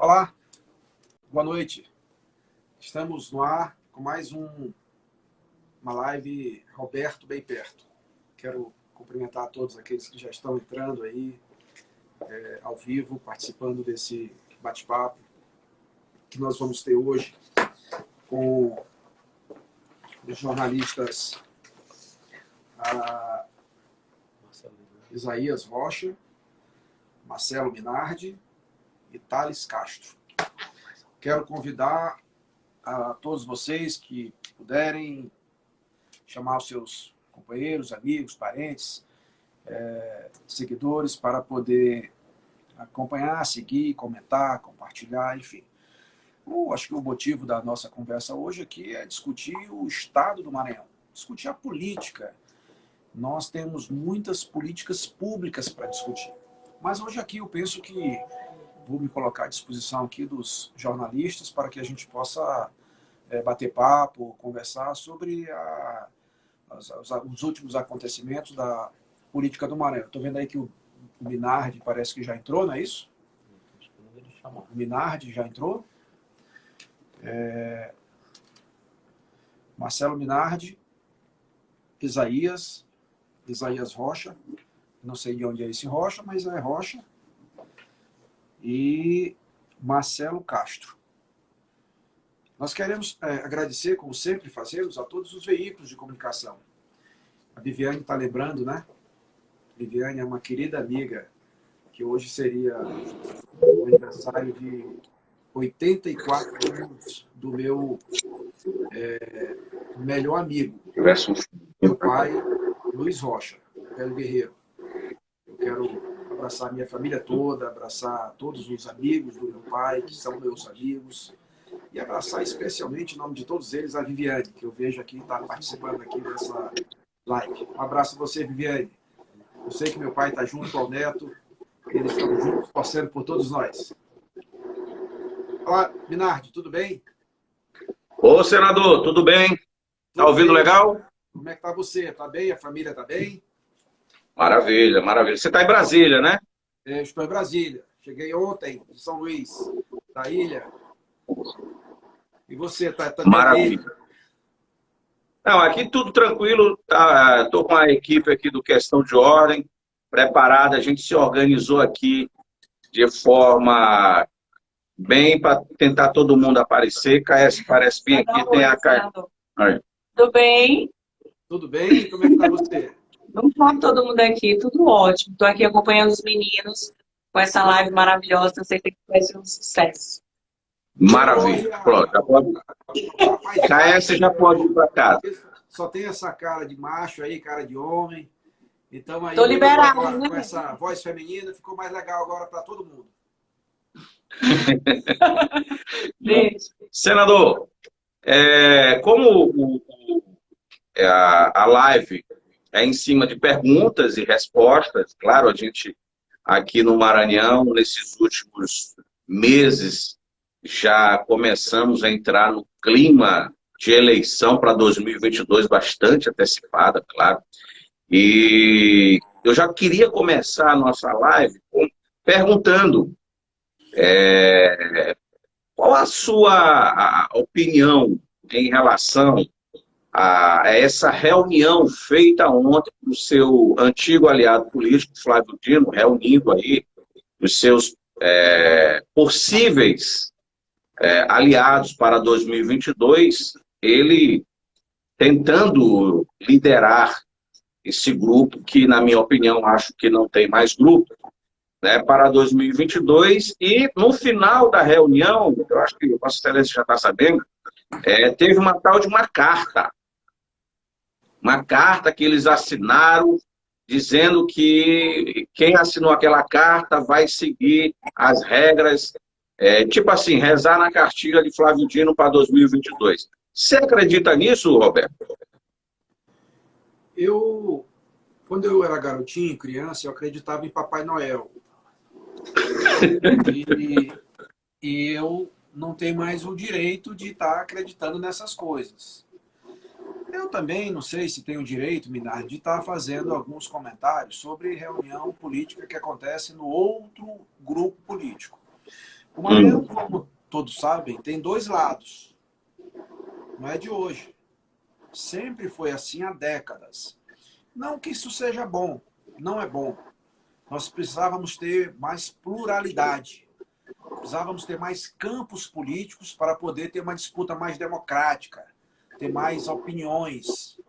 Olá, boa noite. Estamos no ar com mais uma live Roberto Bem Perto. Quero cumprimentar todos aqueles que já estão entrando aí ao vivo, participando desse bate-papo que nós vamos ter hoje com os jornalistas Isaías Rocha, Marcelo Minardi e Thales Castro. Quero convidar a todos vocês que puderem chamar os seus companheiros, amigos, parentes, seguidores, para poder acompanhar, seguir, comentar, compartilhar, enfim. Acho que o motivo da nossa conversa hoje aqui é discutir o estado do Maranhão, discutir a política. Nós temos muitas políticas públicas para discutir. Mas hoje aqui eu penso que vou me colocar à disposição aqui dos jornalistas para que a gente possa bater papo, conversar sobre os últimos acontecimentos da política do Maranhão. Estou vendo aí que o Minardi parece que já entrou, não é isso? O Minardi já entrou. Marcelo Minardi, Isaías Rocha, não sei de onde é esse Rocha, mas é Rocha, e Marcelo Castro. Nós queremos agradecer, como sempre fazemos, a todos os veículos de comunicação. A Viviane está lembrando, né? Viviane é uma querida amiga, que hoje seria o aniversário de 84 anos do meu melhor amigo, meu pai, Luiz Rocha, velho guerreiro. Eu quero abraçar a minha família toda, abraçar todos os amigos do meu pai, que são meus amigos, e abraçar especialmente, em nome de todos eles, a Viviane, que eu vejo aqui, está participando aqui dessa live. Um abraço a você, Viviane. Eu sei que meu pai está junto ao neto, eles estão juntos, torcendo por todos nós. Olá, Minardi, tudo bem? Ô, senador, tudo bem? Tá ouvindo legal? Como é que tá você? Tá bem? A família tá bem? Maravilha, maravilha. Você tá em Brasília, né? Estou em Brasília. Cheguei ontem de São Luís, da ilha. E você, tá maravilha. Bem? Não, aqui tudo tranquilo. Tô com a equipe aqui do Questão de Ordem preparada. A gente se organizou aqui de forma bem para tentar todo mundo aparecer. KS parece bem aqui. Tem a Tudo bem? Tudo bem? Como é que tá você? Não tá todo mundo aqui, tudo ótimo. Estou aqui acompanhando os meninos com essa live maravilhosa. Eu sei que vai ser um sucesso. Maravilha. Pronto, já pode. KS já pode ir para casa. Só tem essa cara de macho aí, cara de homem. Então aí, tô liberado, com essa voz feminina, ficou mais legal agora para todo mundo. Senador, como a live é em cima de perguntas e respostas, claro, a gente aqui no Maranhão, nesses últimos meses, já começamos a entrar no clima de eleição para 2022 bastante antecipada, claro. E eu já queria começar a nossa live perguntando qual a sua opinião em relação a essa reunião feita ontem com o seu antigo aliado político, Flávio Dino, reunindo aí os seus possíveis aliados para 2022, ele tentando liderar esse grupo, que na minha opinião acho que não tem mais grupo, né, para 2022, e no final da reunião, eu acho que Vossa Excelência já está sabendo, teve uma tal de uma carta que eles assinaram, dizendo que quem assinou aquela carta vai seguir as regras, tipo assim, rezar na cartilha de Flávio Dino para 2022. Você acredita nisso, Roberto? Quando eu era garotinho, criança, eu acreditava em Papai Noel. E eu não tenho mais o direito de estar acreditando nessas coisas. Eu também não sei se tenho o direito, Minardi, de estar fazendo alguns comentários sobre reunião política que acontece no outro grupo político. O Maranhão, como todos sabem, tem dois lados. Não é de hoje. Sempre foi assim há décadas. Não que isso seja bom, não é bom. Nós precisávamos ter mais pluralidade. Precisávamos ter mais campos políticos para poder ter uma disputa mais democrática, ter mais opiniões.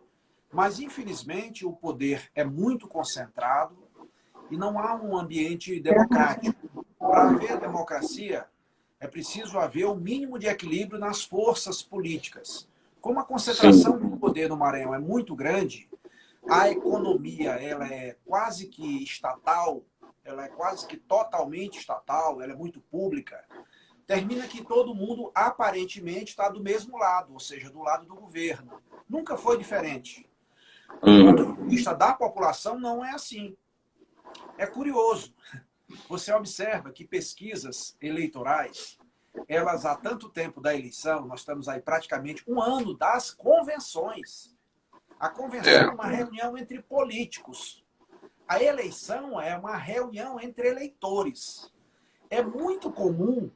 Mas, infelizmente, o poder é muito concentrado e não há um ambiente democrático. Para haver democracia, é preciso haver o mínimo de equilíbrio nas forças políticas. Como a concentração do poder no Maranhão é muito grande, a economia ela é quase que estatal, ela é quase que totalmente estatal, ela é muito pública, termina que todo mundo aparentemente está do mesmo lado, ou seja, do lado do governo. Nunca foi diferente. Do ponto de vista da população, não é assim. É curioso. Você observa que pesquisas eleitorais, elas há tanto tempo da eleição, nós estamos aí praticamente um ano das convenções. A convenção é uma reunião entre políticos. A eleição é uma reunião entre eleitores. É muito comum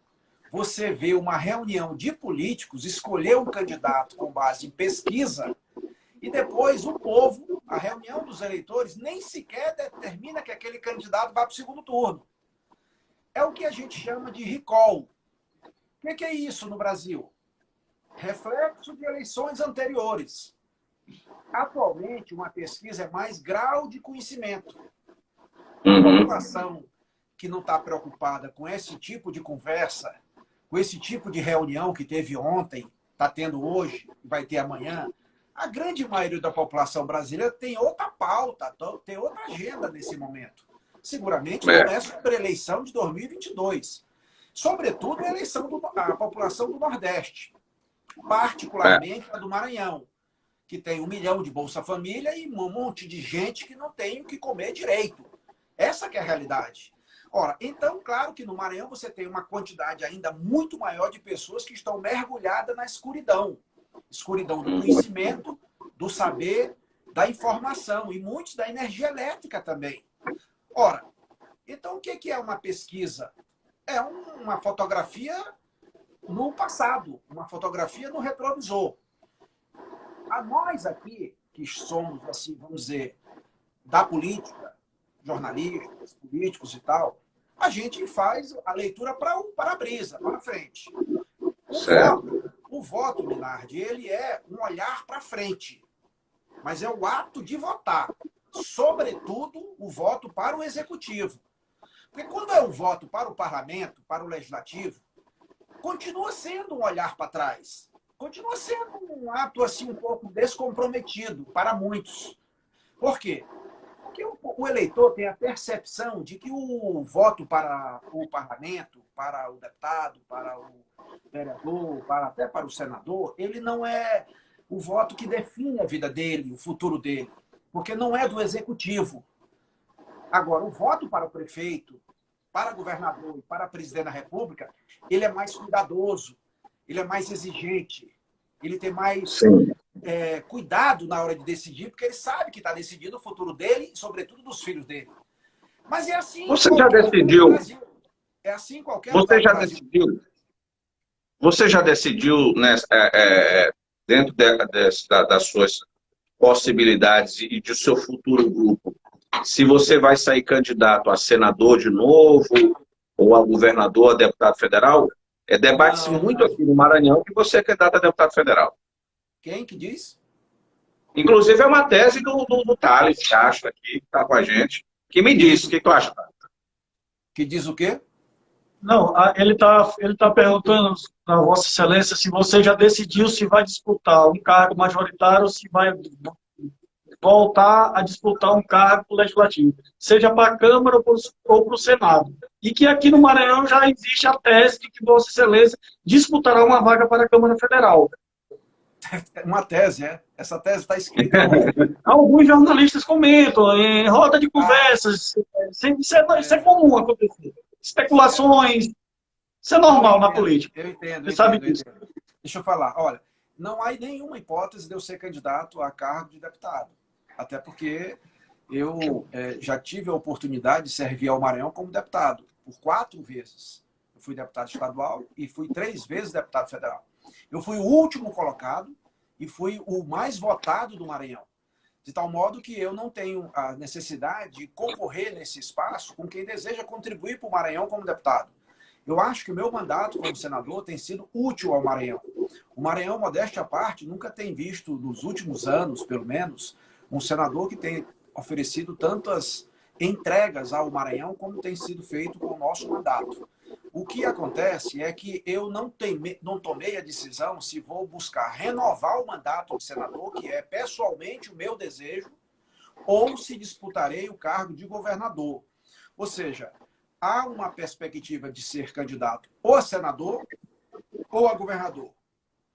você ver uma reunião de políticos, escolher um candidato com base em pesquisa, e depois o povo, a reunião dos eleitores, nem sequer determina que aquele candidato vá para o segundo turno. É o que a gente chama de recall. O que é isso no Brasil? Reflexo de eleições anteriores. Atualmente, uma pesquisa é mais grau de conhecimento. A população que não está preocupada com esse tipo de conversa, com esse tipo de reunião que teve ontem, está tendo hoje, vai ter amanhã, a grande maioria da população brasileira tem outra pauta, tem outra agenda nesse momento. Seguramente não é sobre a eleição de 2022. Sobretudo a eleição da população do Nordeste, particularmente a do Maranhão, que tem 1 milhão de Bolsa Família e um monte de gente que não tem o que comer direito. Essa que é a realidade. Ora, então, claro que no Maranhão você tem uma quantidade ainda muito maior de pessoas que estão mergulhadas na escuridão. Escuridão do conhecimento, do saber, da informação e muitos da energia elétrica também. Ora, então o que é uma pesquisa? É uma fotografia no passado, uma fotografia no retrovisor. A nós aqui, que somos, assim, vamos dizer, da política, jornalistas, políticos e tal, a gente faz a leitura para o para-brisa, para frente. O voto, Minardi, ele é um olhar para frente, mas é o ato de votar. Sobretudo, o voto para o executivo. Porque quando é o voto para o parlamento, para o legislativo, continua sendo um olhar para trás. Continua sendo um ato assim um pouco descomprometido para muitos. Por quê? Porque o eleitor tem a percepção de que o voto para o parlamento, para o deputado, para o vereador, até para o senador, ele não é o voto que define a vida dele, o futuro dele, porque não é do executivo. Agora, o voto para o prefeito, para governador e para presidente da República, ele é mais cuidadoso, ele é mais exigente, ele tem mais cuidado na hora de decidir, porque ele sabe que está decidindo o futuro dele e, sobretudo, dos filhos dele. Mas é assim. Você já decidiu? É assim em qualquer Você lugar já do Brasil. decidiu? Você já decidiu dentro das suas possibilidades e do seu futuro grupo, se você vai sair candidato a senador de novo, ou a governador, a deputado federal? Debate-se muito aqui no Maranhão que você é candidato a deputado federal. Quem que diz? Inclusive é uma tese do Thales Castro aqui, que está com a gente, que me disse. O que tu acha? Que diz o quê? Não, ele tá perguntando para Vossa Excelência se você já decidiu se vai disputar um cargo majoritário ou se vai voltar a disputar um cargo legislativo, seja para a Câmara ou para o Senado. E que aqui no Maranhão já existe a tese de que Vossa Excelência disputará uma vaga para a Câmara Federal. Uma tese, é? Essa tese está escrita onde? Alguns jornalistas comentam, em roda de conversas, isso é comum acontecer. Especulações, isso é normal na política. Eu entendo, Você sabe disso. Deixa eu falar, olha, não há nenhuma hipótese de eu ser candidato a cargo de deputado. Até porque eu já tive a oportunidade de servir ao Maranhão como deputado, por 4 vezes. Eu fui deputado estadual e fui 3 vezes deputado federal. Eu fui o último colocado e fui o mais votado do Maranhão. De tal modo que eu não tenho a necessidade de concorrer nesse espaço com quem deseja contribuir para o Maranhão como deputado. Eu acho que o meu mandato como senador tem sido útil ao Maranhão. O Maranhão, modéstia à parte, nunca tem visto, nos últimos anos, pelo menos, um senador que tem oferecido tantas entregas ao Maranhão como tem sido feito com o nosso mandato. O que acontece é que eu não tomei a decisão se vou buscar renovar o mandato de senador, que é pessoalmente o meu desejo, ou se disputarei o cargo de governador. Ou seja, há uma perspectiva de ser candidato ou a senador ou a governador.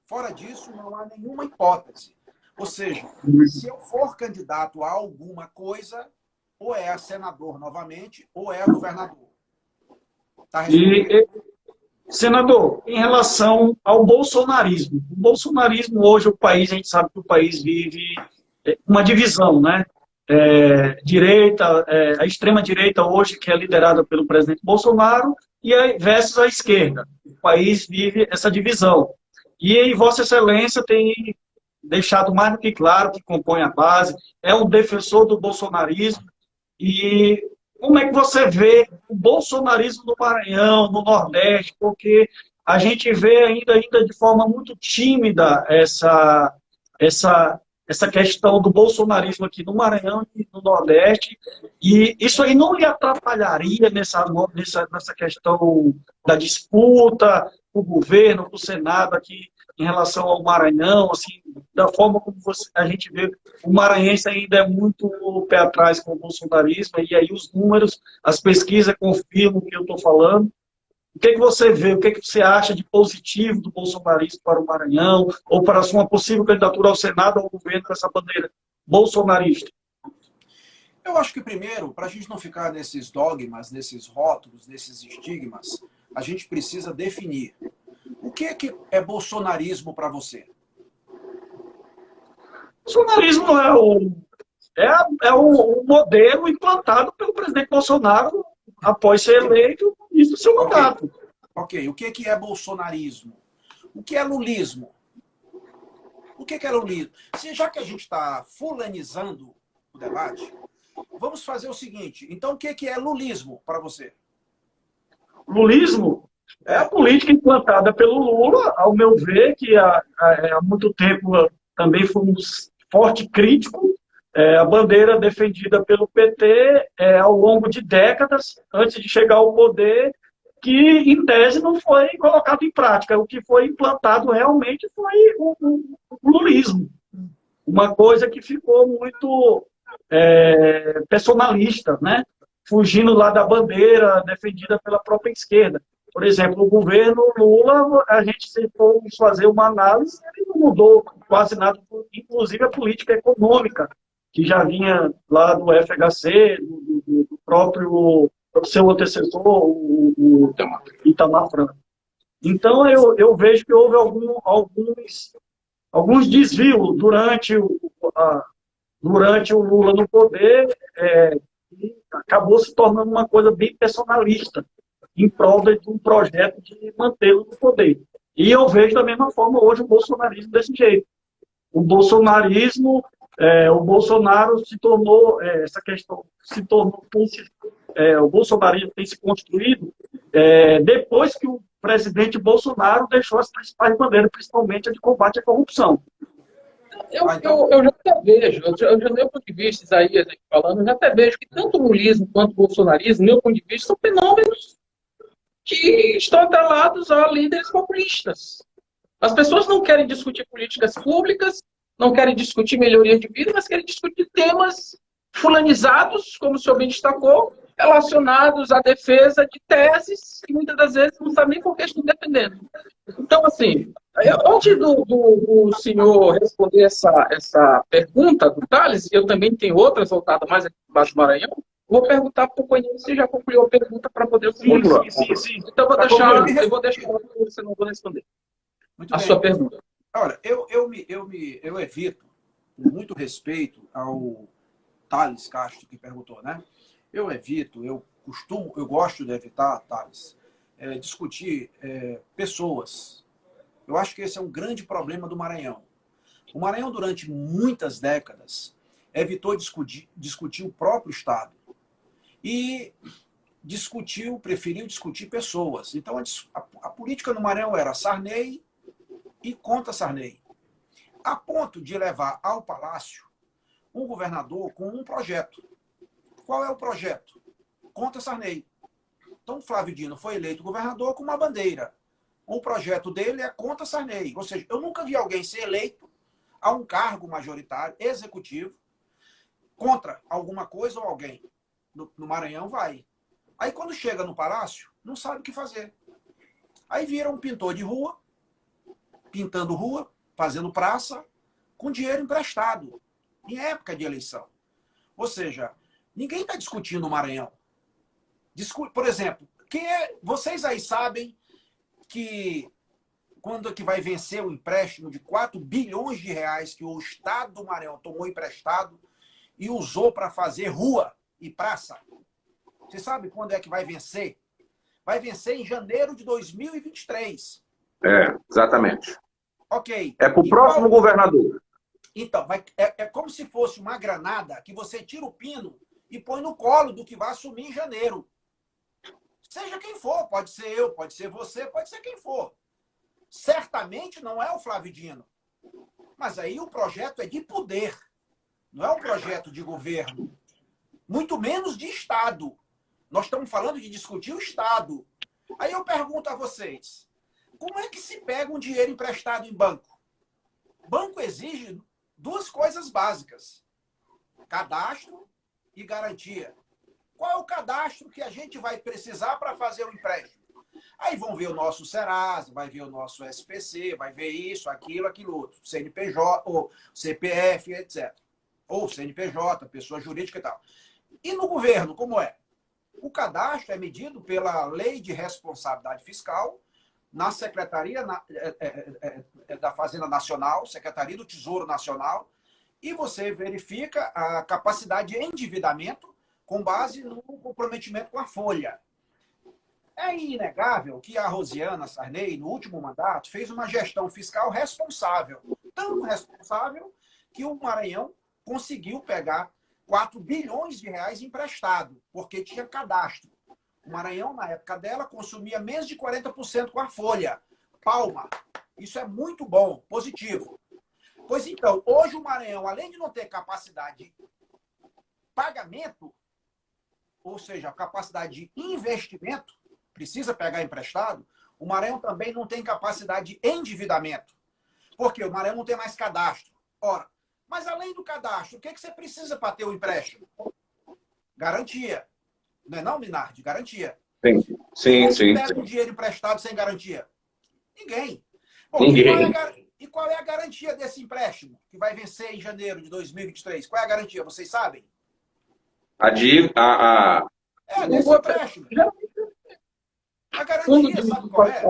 Fora disso, não há nenhuma hipótese. Ou seja, se eu for candidato a alguma coisa, ou é a senador novamente, ou é a governador. Tá respondido? Senador, em relação ao bolsonarismo. O bolsonarismo hoje, o país, a gente sabe que o país vive uma divisão, né? A extrema-direita hoje, que é liderada pelo presidente Bolsonaro, versus a esquerda. O país vive essa divisão. E Vossa Excelência tem deixado mais do que claro que compõe a base, é um defensor do bolsonarismo. E como é que você vê o bolsonarismo no Maranhão, no Nordeste? Porque a gente vê ainda de forma muito tímida essa questão do bolsonarismo aqui no Maranhão e no Nordeste. E isso aí não lhe atrapalharia nessa questão da disputa, o governo, o Senado aqui em relação ao Maranhão, assim, da forma como a gente vê, o maranhense ainda é muito pé atrás com o bolsonarismo, e aí os números, as pesquisas confirmam o que eu estou falando. O que você vê, o que você acha de positivo do bolsonarismo para o Maranhão, ou para a sua possível candidatura ao Senado ou ao governo com essa bandeira bolsonarista? Eu acho que, primeiro, para a gente não ficar nesses dogmas, nesses rótulos, nesses estigmas, a gente precisa definir. O que é bolsonarismo para você? Bolsonarismo é o modelo implantado pelo presidente Bolsonaro após ser eleito e do seu mandato. Ok. O que é bolsonarismo? O que é lulismo? O que é lulismo? Já que a gente está fulanizando o debate, vamos fazer o seguinte. Então, o que é lulismo para você? Lulismo é a política implantada pelo Lula, ao meu ver, que há muito tempo também foi um forte crítico, a bandeira defendida pelo PT ao longo de décadas, antes de chegar ao poder, que, em tese, não foi colocado em prática. O que foi implantado realmente foi o lulismo. Uma coisa que ficou muito personalista, né? Fugindo lá da bandeira defendida pela própria esquerda. Por exemplo, o governo Lula, a gente, se for fazer uma análise, ele não mudou quase nada, inclusive a política econômica, que já vinha lá do FHC, do próprio seu antecessor, o Itamar Franco. Então, eu vejo que houve alguns desvios durante o Lula no poder, e acabou se tornando uma coisa bem personalista, em prol de um projeto de mantê-lo no poder. E eu vejo da mesma forma hoje o bolsonarismo desse jeito. O bolsonarismo, o Bolsonaro se tornou, essa questão se tornou, o bolsonarismo tem se construído depois que o presidente Bolsonaro deixou as principais bandeiras, principalmente a de combate à corrupção. Eu já até vejo, eu já meu ponto de vista, Isaías aqui falando, eu já até vejo que tanto o lulismo quanto o bolsonarismo, meu ponto de vista, são fenômenos que estão atrelados a líderes populistas. As pessoas não querem discutir políticas públicas, não querem discutir melhoria de vida, mas querem discutir temas fulanizados, como o senhor bem destacou, relacionados à defesa de teses que muitas das vezes não sabem nem por que estão defendendo. Então, assim, antes do senhor responder essa pergunta do Thales, eu também tenho outras voltadas mais aqui embaixo do Maranhão, vou perguntar para o companheiro se já concluiu a pergunta para poder concluir. Sim. Então, eu vou deixar você não vou responder sua pergunta. Olha, eu evito, com muito respeito ao Thales Castro, que perguntou, né? Eu gosto de evitar, Thales, discutir pessoas. Eu acho que esse é um grande problema do Maranhão. O Maranhão, durante muitas décadas, evitou discutir o próprio Estado. E preferiu discutir pessoas. Então, a política no Maranhão era Sarney e contra Sarney. A ponto de levar ao Palácio um governador com um projeto. Qual é o projeto? Contra Sarney. Então, Flávio Dino foi eleito governador com uma bandeira. O projeto dele é contra Sarney. Ou seja, eu nunca vi alguém ser eleito a um cargo majoritário, executivo, contra alguma coisa ou alguém. No Maranhão vai. Aí, quando chega no Palácio, não sabe o que fazer. Aí vira um pintor de rua, pintando rua, fazendo praça, com dinheiro emprestado, em época de eleição. Ou seja, ninguém está discutindo o Maranhão. Por exemplo, vocês aí sabem que quando que vai vencer o empréstimo de 4 bilhões de reais que o Estado do Maranhão tomou emprestado e usou para fazer rua e praça? Você sabe quando é que vai vencer? Vai vencer em janeiro de 2023. Exatamente. Ok. É para o próximo governador. Então, é como se fosse uma granada que você tira o pino e põe no colo do que vai assumir em janeiro. Seja quem for, pode ser eu, pode ser você, pode ser quem for. Certamente não é o Flávio Dino. Mas aí o projeto é de poder. Não é um projeto de governo. Muito menos de Estado. Nós estamos falando de discutir o Estado. Aí eu pergunto a vocês, como é que se pega um dinheiro emprestado em banco? Banco exige 2 coisas básicas: cadastro e garantia. Qual é o cadastro que a gente vai precisar para fazer o empréstimo? Aí vão ver o nosso Serasa, vai ver o nosso SPC, vai ver isso, aquilo outro, CNPJ, ou CPF, etc. Ou CNPJ, pessoa jurídica e tal. E no governo, como é? O cadastro é medido pela Lei de Responsabilidade Fiscal, na Secretaria da Fazenda Nacional, Secretaria do Tesouro Nacional, e você verifica a capacidade de endividamento com base no comprometimento com a folha. É inegável que a Rosiana Sarney, no último mandato, fez uma gestão fiscal responsável. Tão responsável que o Maranhão conseguiu pegar 4 bilhões de reais emprestado, porque tinha cadastro. O Maranhão, na época dela, consumia menos de 40% com a folha. Palma. Isso é muito bom, positivo. Pois então, hoje o Maranhão, além de não ter capacidade de pagamento, ou seja, capacidade de investimento, precisa pegar emprestado, o Maranhão também não tem capacidade de endividamento. Porque o Maranhão não tem mais cadastro. Ora, mas além do cadastro, o que você precisa para ter o empréstimo? Garantia. Não é não, Minardi? Garantia. Sim. Pega um dinheiro emprestado sem garantia? Ninguém. Bom, Ninguém. E qual é a garantia desse empréstimo que vai vencer em janeiro de 2023? Qual é a garantia? Vocês sabem? Desse empréstimo. A garantia, sabe qual é?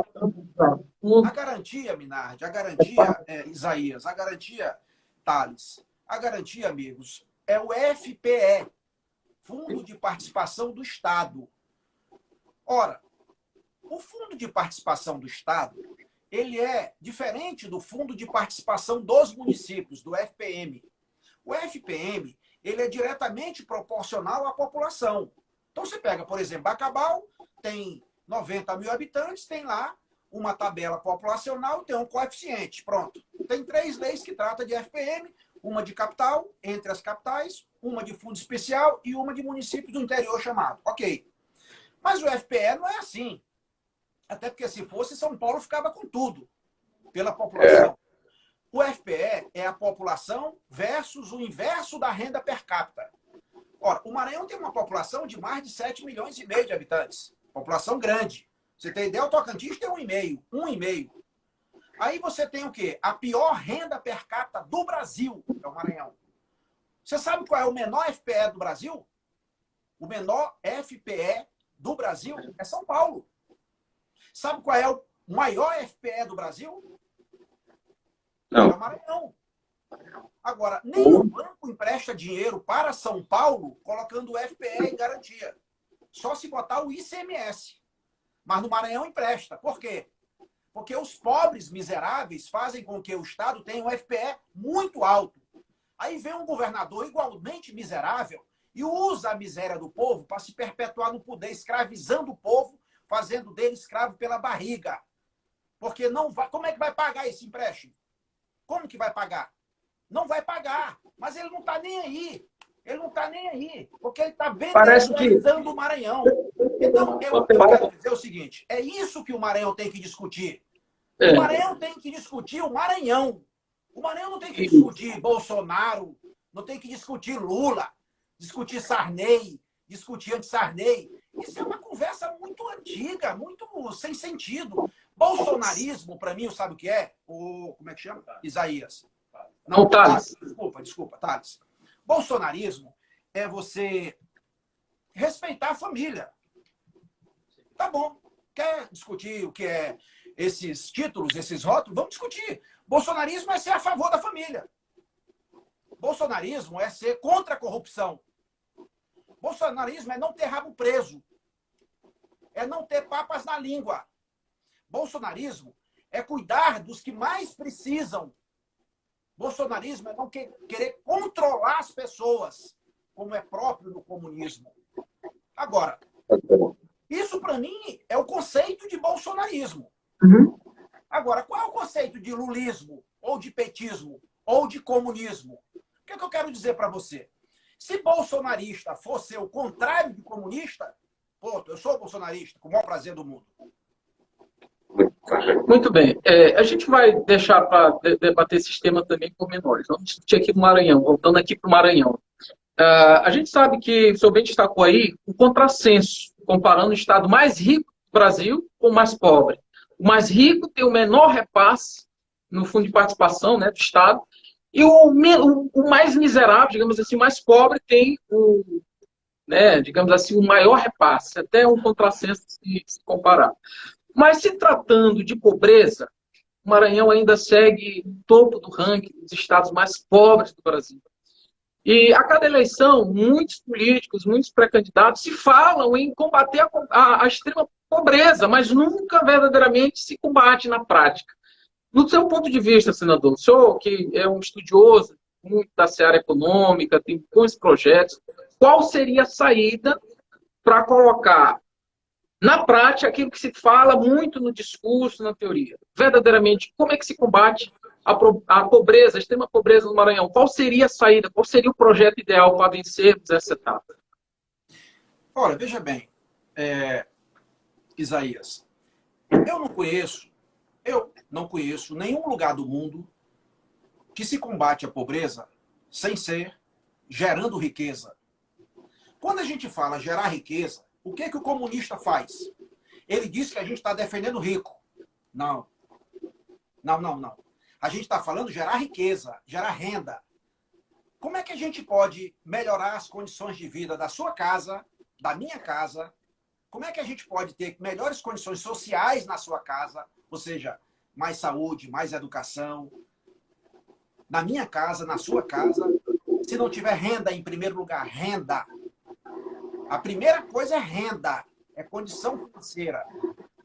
A garantia, Minardi, a garantia, Isaías, a garantia, Thales, a garantia, amigos, é o FPE, Fundo de Participação do Estado. Ora, o Fundo de Participação do Estado, ele é diferente do Fundo de Participação dos Municípios, do FPM. O FPM, ele é diretamente proporcional à população. Então, você pega, por exemplo, Bacabal, tem 90 mil habitantes, tem lá uma tabela populacional, tem um coeficiente. Pronto. Tem 3 leis que tratam de FPM, uma de capital, entre as capitais, uma de fundo especial e uma de município do interior chamado. Ok. Mas o FPE não é assim. Até porque se fosse, São Paulo ficava com tudo, pela população. O FPE é a população versus o inverso da renda per capita. Ora, o Maranhão tem uma população de mais de 7 milhões e meio de habitantes. População grande. Você tem ideia, o Tocantins tem 1,5. Aí você tem o quê? A pior renda per capita do Brasil, é o Maranhão. Você sabe qual é o menor FPE do Brasil? O menor FPE do Brasil é São Paulo. Sabe qual é o maior FPE do Brasil? Não. É o Maranhão. Agora, nenhum banco empresta dinheiro para São Paulo colocando o FPE em garantia. Só se botar o ICMS. mas no Maranhão empresta. Por quê? Porque os pobres miseráveis fazem com que o Estado tenha um FPE muito alto. Aí vem um governador igualmente miserável e usa a miséria do povo para se perpetuar no poder, escravizando o povo, fazendo dele escravo pela barriga. Porque não vai... Como é que vai pagar esse empréstimo? Como que vai pagar? Não vai pagar. Mas ele não está nem aí. Ele não está nem aí. Porque ele está vendendo o Maranhão. Então, eu quero dizer o seguinte. É isso que o Maranhão tem que discutir. O Maranhão tem que discutir o Maranhão. O Maranhão não tem que discutir Bolsonaro, não tem que discutir Lula, discutir Sarney, discutir anti-Sarney. Isso é uma conversa muito antiga, muito sem sentido. Bolsonarismo, para mim, sabe o que é? Como é que chama? Isaías. Não, Thales. Desculpa, Thales. Bolsonarismo é você respeitar a família. Tá bom. Quer discutir o que é esses títulos, esses rótulos? Vamos discutir. Bolsonarismo é ser a favor da família. Bolsonarismo é ser contra a corrupção. Bolsonarismo é não ter rabo preso. É não ter papas na língua. Bolsonarismo é cuidar dos que mais precisam. Bolsonarismo é não querer controlar as pessoas, como é próprio do comunismo. Agora, isso para mim é o conceito de bolsonarismo. Agora, qual é o conceito de lulismo, ou de petismo, ou de comunismo? O que é que eu quero dizer para você? Se bolsonarista fosse o contrário de comunista, pô, eu sou bolsonarista, com o maior prazer do mundo. Muito bem. A gente vai deixar para debater esse tema também por menores. Vamos discutir aqui no Maranhão, voltando aqui para o Maranhão. A gente sabe que o senhor bem destacou aí o contrassenso, comparando o estado mais rico do Brasil com o mais pobre. O mais rico tem o menor repasse no fundo de participação, né, do Estado, e o mais miserável, digamos assim, o mais pobre tem digamos assim, o maior repasse. Até um contrassenso se comparar. Mas se tratando de pobreza, o Maranhão ainda segue no topo do ranking dos estados mais pobres do Brasil. E a cada eleição, muitos políticos, muitos pré-candidatos se falam em combater a extrema pobreza, mas nunca verdadeiramente se combate na prática. No seu ponto de vista, senador, o senhor que é um estudioso muito da seara econômica, tem bons projetos, qual seria a saída para colocar na prática aquilo que se fala muito no discurso, na teoria? Verdadeiramente, como é que se combate a pobreza, a extrema pobreza no Maranhão? Qual seria a saída? Qual seria o projeto ideal para vencermos essa etapa? Olha, veja bem, Isaías, eu não conheço nenhum lugar do mundo que se combate a pobreza sem ser gerando riqueza. Quando a gente fala gerar riqueza, o que o comunista faz? Ele diz que a gente está defendendo o rico. Não. A gente está falando gerar riqueza, gerar renda. Como é que a gente pode melhorar as condições de vida da sua casa, da minha casa? Como é que a gente pode ter melhores condições sociais na sua casa? Ou seja, mais saúde, mais educação. Na minha casa, na sua casa. Se não tiver renda em primeiro lugar, renda. A primeira coisa é renda, é condição financeira.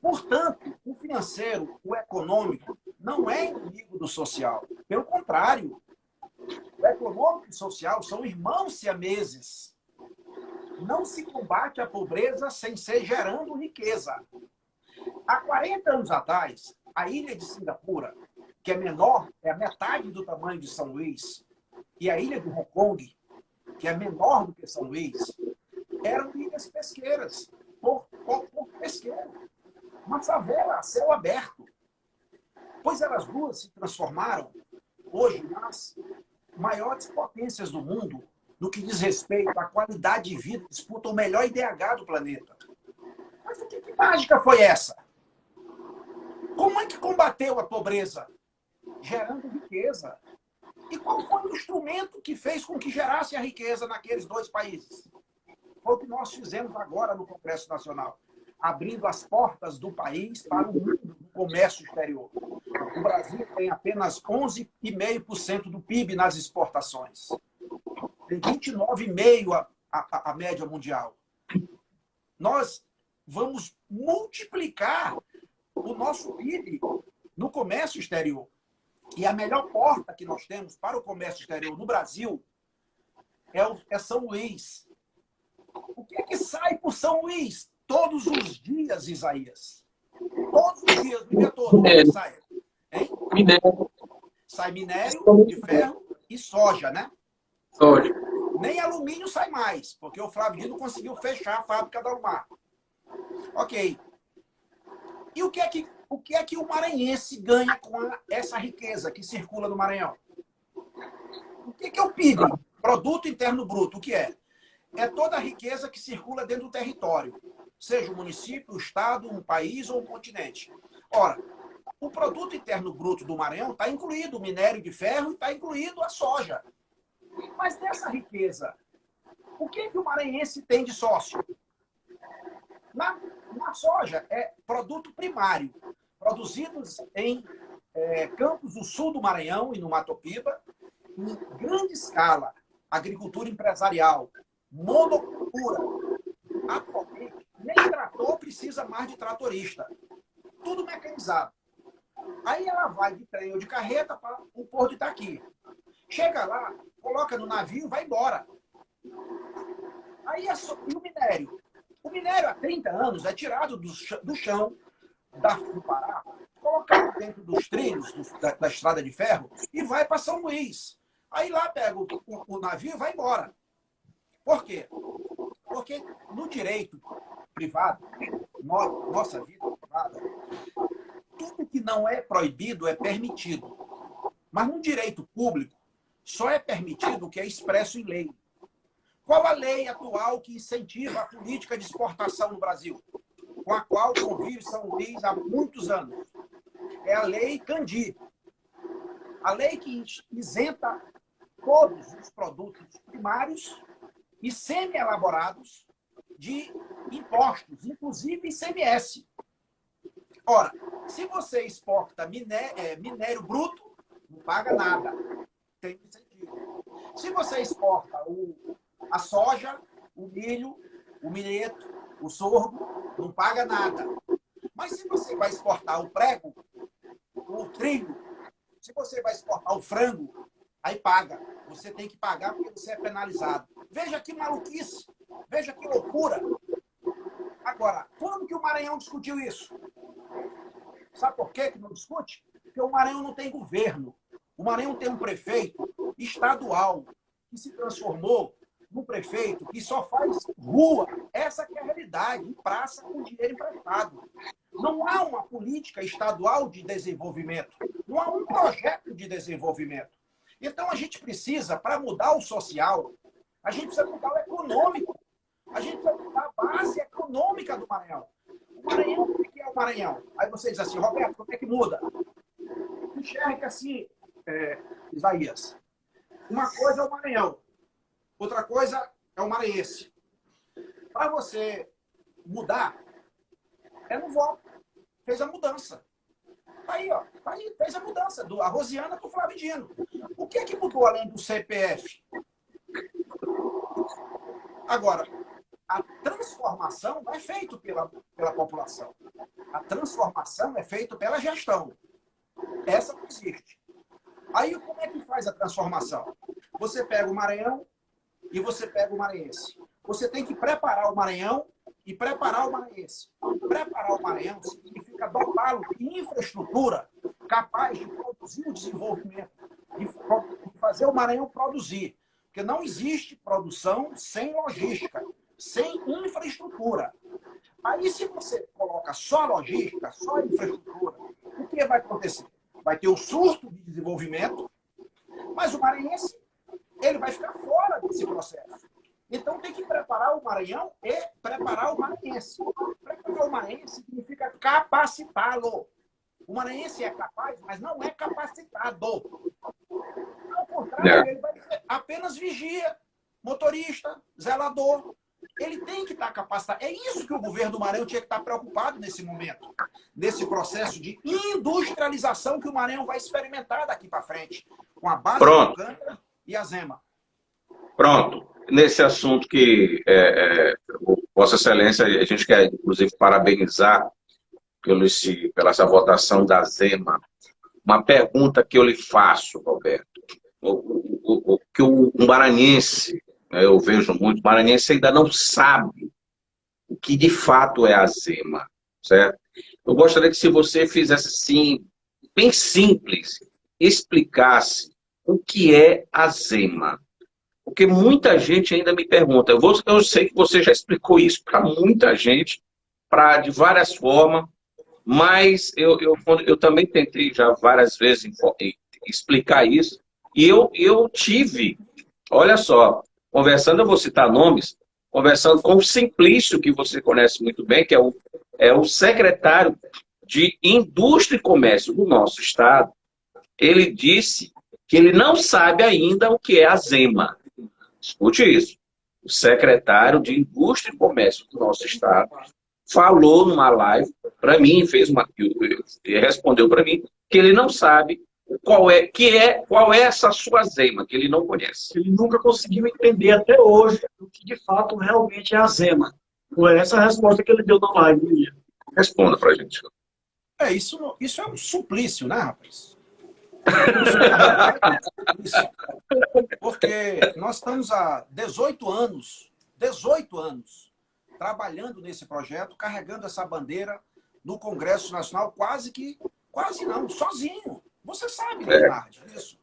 Portanto, o financeiro, o econômico, não é inimigo do social. Pelo contrário, o econômico e o social são irmãos siameses. Não se combate a pobreza sem ser gerando riqueza. Há 40 anos atrás, a ilha de Singapura, que é menor, é a metade do tamanho de São Luís, e a ilha de Hong Kong, que é menor do que São Luís, eram ilhas pesqueiras, por pesqueiro. Uma favela a céu aberto. Pois elas duas se transformaram, hoje, nas maiores potências do mundo, no que diz respeito à qualidade de vida, disputam o melhor IDH do planeta. Mas o que mágica foi essa? Como é que combateu a pobreza? Gerando riqueza. E qual foi o instrumento que fez com que gerasse a riqueza naqueles dois países? Foi o que nós fizemos agora no Congresso Nacional, abrindo as portas do país para o mundo do comércio exterior. O Brasil tem apenas 11,5% do PIB nas exportações. Tem 29,5% a média mundial. Nós vamos multiplicar o nosso PIB no comércio exterior. E a melhor porta que nós temos para o comércio exterior no Brasil é São Luís. O que é que sai por São Luís todos os dias, Isaías? Todos os dias, o dia todo. O que sai? Hein? Minério. Sai minério de ferro e soja, né? Soja. Nem alumínio sai mais, porque o Flávio Dino conseguiu fechar a fábrica da Alumar. Ok. E o que é que o maranhense ganha com essa riqueza que circula no Maranhão? O que é o PIB? Produto Interno Bruto. O que é? É toda a riqueza que circula dentro do território, seja um município, um estado, um país ou um continente. Ora, o Produto Interno Bruto do Maranhão está incluído o minério de ferro e está incluído a soja. Mas dessa riqueza, o que o maranhense tem de sócio? Na soja, é produto primário, produzidos em campos do sul do Maranhão e no Mato Piba, em grande escala, agricultura empresarial, monocultura. Atualmente, nem trator precisa mais de tratorista. Tudo mecanizado. Aí ela vai de trem ou de carreta para o Porto de Itaqui. Chega lá, coloca no navio e vai embora. Aí e o minério? O minério há 30 anos é tirado do chão do Pará, colocado dentro dos trilhos da estrada de ferro e vai para São Luís. Aí lá pega o navio e vai embora. Por quê? Porque no direito privado, nossa vida privada, tudo que não é proibido é permitido. Mas no direito público, só é permitido o que é expresso em lei. Qual a lei atual que incentiva a política de exportação no Brasil? Com a qual convive São Luís há muitos anos. É a Lei Candi. A lei que isenta todos os produtos primários e semi-elaborados de impostos, inclusive ICMS. Ora, se você exporta minério bruto, não paga nada. Tem incentivo. Se você exporta a soja, o milho, o milheto, o sorgo, não paga nada. Mas se você vai exportar o prego, o trigo, se você vai exportar o frango, aí paga. Você tem que pagar porque você é penalizado. Veja que maluquice, veja que loucura. Agora, quando que o Maranhão discutiu isso? Sabe por que não discute? Porque o Maranhão não tem governo. O Maranhão tem um prefeito estadual que se transformou num prefeito que só faz rua. Essa que é a realidade, em praça com dinheiro emprestado. Não há uma política estadual de desenvolvimento. Não há um projeto de desenvolvimento. Então a gente precisa, para mudar o social, a gente precisa mudar o econômico. A gente precisa mudar a base econômica do Maranhão. O Maranhão, o que é o Maranhão? Aí você diz assim, Roberto, como é que muda? Enxerga assim, Isaías. Uma coisa é o Maranhão, outra coisa é o maranhense. Para você mudar, é no voto. Fez a mudança. Aí, ó, fez a mudança, a Rosiana para o Flávio Dino. O que é que mudou além do CPF? Agora, a transformação não é feita pela população. A transformação é feita pela gestão. Essa não existe. Aí, como é que faz a transformação? Você pega o Maranhão e você pega o maranhense. Você tem que preparar o Maranhão e preparar o maranhense. Preparar o Maranhão significa dotá-lo de infraestrutura capaz de produzir o desenvolvimento, de fazer o Maranhão produzir. Porque não existe produção sem logística, sem infraestrutura. Aí, se você coloca só logística, só infraestrutura, o que vai acontecer? Vai ter o surto de desenvolvimento, mas o maranhense ele vai ficar fora desse processo. Então, tem que preparar o Maranhão e preparar o maranhense. Preparar o maranhense significa capacitá-lo. O maranhense é capaz, mas não é capacitado. Ao contrário, ele vai ser apenas vigia, motorista, zelador. Ele tem que estar capacitado. É isso que o governo do Maranhão tinha que estar preocupado nesse momento, nesse processo de industrialização que o Maranhão vai experimentar daqui para frente, com a base do Alcântara e a Zema. Pronto. Nesse assunto que Vossa Excelência, a gente quer, inclusive, parabenizar pela essa votação da Zema. Uma pergunta que eu lhe faço, Roberto. Que o maranhense, né, eu vejo muito, o maranhense ainda não sabe o que de fato é a Zema, certo? Eu gostaria que se você fizesse assim, bem simples, explicasse o que é a Zema. Porque muita gente ainda me pergunta, eu sei que você já explicou isso para muita gente, de várias formas, mas eu também tentei já várias vezes explicar isso, e eu tive, olha só, conversando, eu vou citar nomes, conversando com o Simplício, que você conhece muito bem, que é o secretário de Indústria e Comércio do nosso estado. Ele disse que ele não sabe ainda o que é a Zema. Escute isso. O secretário de Indústria e Comércio do nosso estado falou numa live para mim, respondeu para mim que ele não sabe qual é essa sua Zema, que ele não conhece. Ele nunca conseguiu entender até hoje o que de fato realmente é a Zema. Foi essa a resposta que ele deu na live. Responda para a gente. Isso é um suplício, né, rapaz? Porque nós estamos há 18 anos, trabalhando nesse projeto, carregando essa bandeira no Congresso Nacional, quase não, sozinho. Você sabe, Leonardo, disso.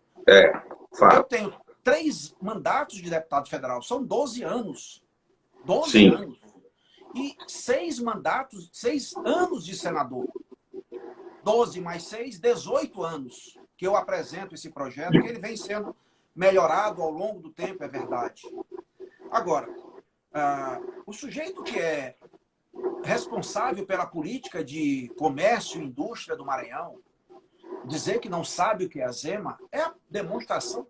Eu tenho 3 mandatos de deputado federal, são 12 anos. 12 Sim. anos. E 6 anos de senador. 12 mais 6, 18 anos que eu apresento esse projeto, que ele vem sendo melhorado ao longo do tempo, é verdade. Agora, o sujeito que é responsável pela política de comércio e indústria do Maranhão, dizer que não sabe o que é a Zema é a demonstração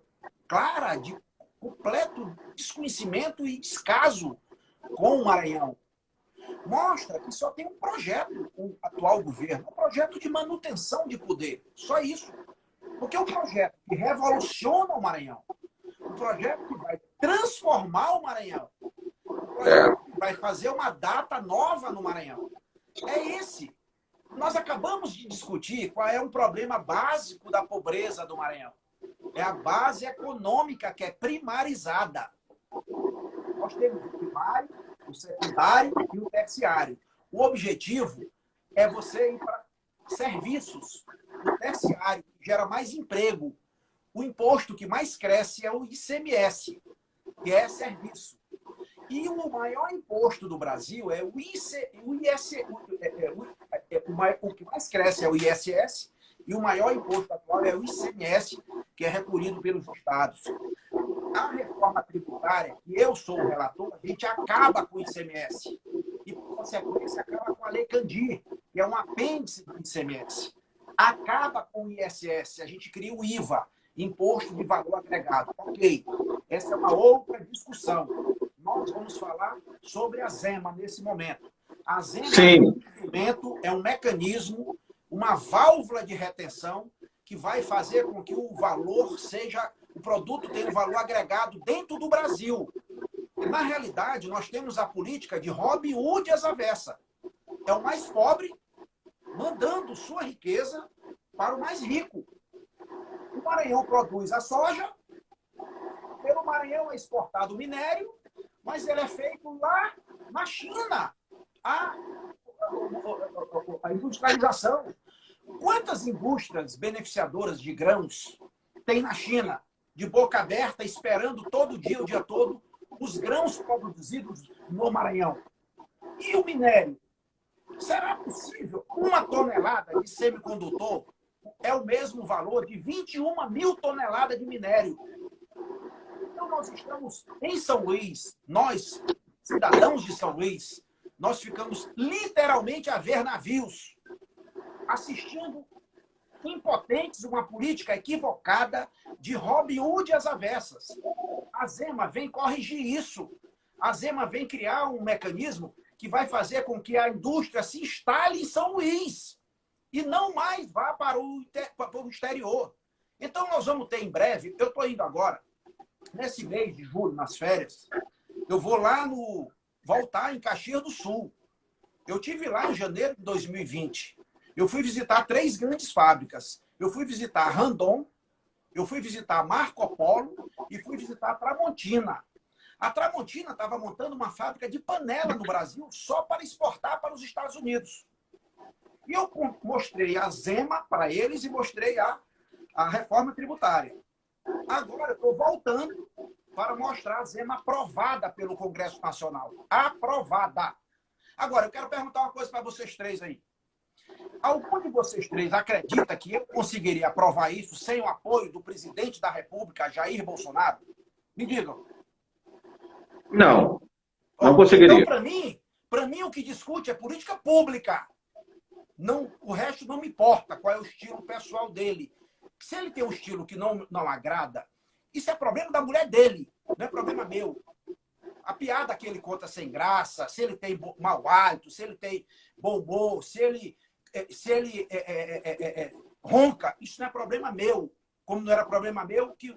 clara de completo desconhecimento e descaso com o Maranhão. Mostra que só tem um projeto, o atual governo, um projeto de manutenção de poder. Só isso. Porque é um projeto que revoluciona o Maranhão, um projeto que vai transformar o Maranhão, um projeto que vai fazer uma data nova no Maranhão. É esse. Nós acabamos de discutir qual é o problema básico da pobreza do Maranhão. É a base econômica que é primarizada. Nós temos o primário, o secundário e o terciário. O objetivo é você ir para serviços. O terciário gera mais emprego. O imposto que mais cresce é o ICMS, que é serviço. E o maior imposto do Brasil é o ICS. O que mais cresce é o ISS, e o maior imposto atual é o ICMS, que é recolhido pelos estados. A reforma tributária, que eu sou o relator, a gente acaba com o ICMS. E, por consequência, acaba com a Lei Candir, que é um apêndice do ICMS. Acaba com o ISS, a gente cria o IVA, Imposto de Valor Agregado. Ok, essa é uma outra discussão. Nós vamos falar sobre a Zema nesse momento. A Zema é um instrumento, é um mecanismo, uma válvula de retenção que vai fazer com que o valor seja, o produto tenha um valor agregado dentro do Brasil. Na realidade, nós temos a política de Robin Hood às avessas. É o mais pobre mandando sua riqueza para o mais rico. O Maranhão produz a soja, pelo Maranhão é exportado o minério, mas ele é feito lá na China. A industrialização. Quantas indústrias beneficiadoras de grãos tem na China, de boca aberta, esperando todo dia, o dia todo, os grãos produzidos no Maranhão? E o minério? Será possível? 1 tonelada de semicondutor é o mesmo valor de 21 mil toneladas de minério. Então, nós estamos em São Luís, nós, cidadãos de São Luís, nós ficamos literalmente a ver navios, assistindo impotentes uma política equivocada de Robin Hood às avessas. A Zema vem corrigir isso. A Zema vem criar um mecanismo que vai fazer com que a indústria se instale em São Luís e não mais vá para o exterior. Então, nós vamos ter em breve, eu estou indo agora, nesse mês de julho, nas férias, eu vou lá no voltar em Caxias do Sul. Eu tive lá em janeiro de 2020. Eu fui visitar 3 grandes fábricas. Eu fui visitar a Randon, eu fui visitar a Marco Polo e fui visitar a Tramontina. A Tramontina estava montando uma fábrica de panela no Brasil só para exportar para os Estados Unidos. E eu mostrei a Zema para eles e mostrei a reforma tributária. Agora eu estou voltando para mostrar a Zema aprovada pelo Congresso Nacional. Aprovada. Agora, eu quero perguntar uma coisa para vocês 3 aí. Algum de vocês 3 acredita que eu conseguiria aprovar isso sem o apoio do presidente da República, Jair Bolsonaro? Me digam. Não, não conseguiria. Então, para mim, o que discute é política pública. Não, o resto não me importa qual é o estilo pessoal dele. Se ele tem um estilo que não agrada, isso é problema da mulher dele, não é problema meu. A piada que ele conta sem graça, se ele tem mau hálito, se ele tem bom humor, se ele ronca, isso não é problema meu. Como não era problema meu, que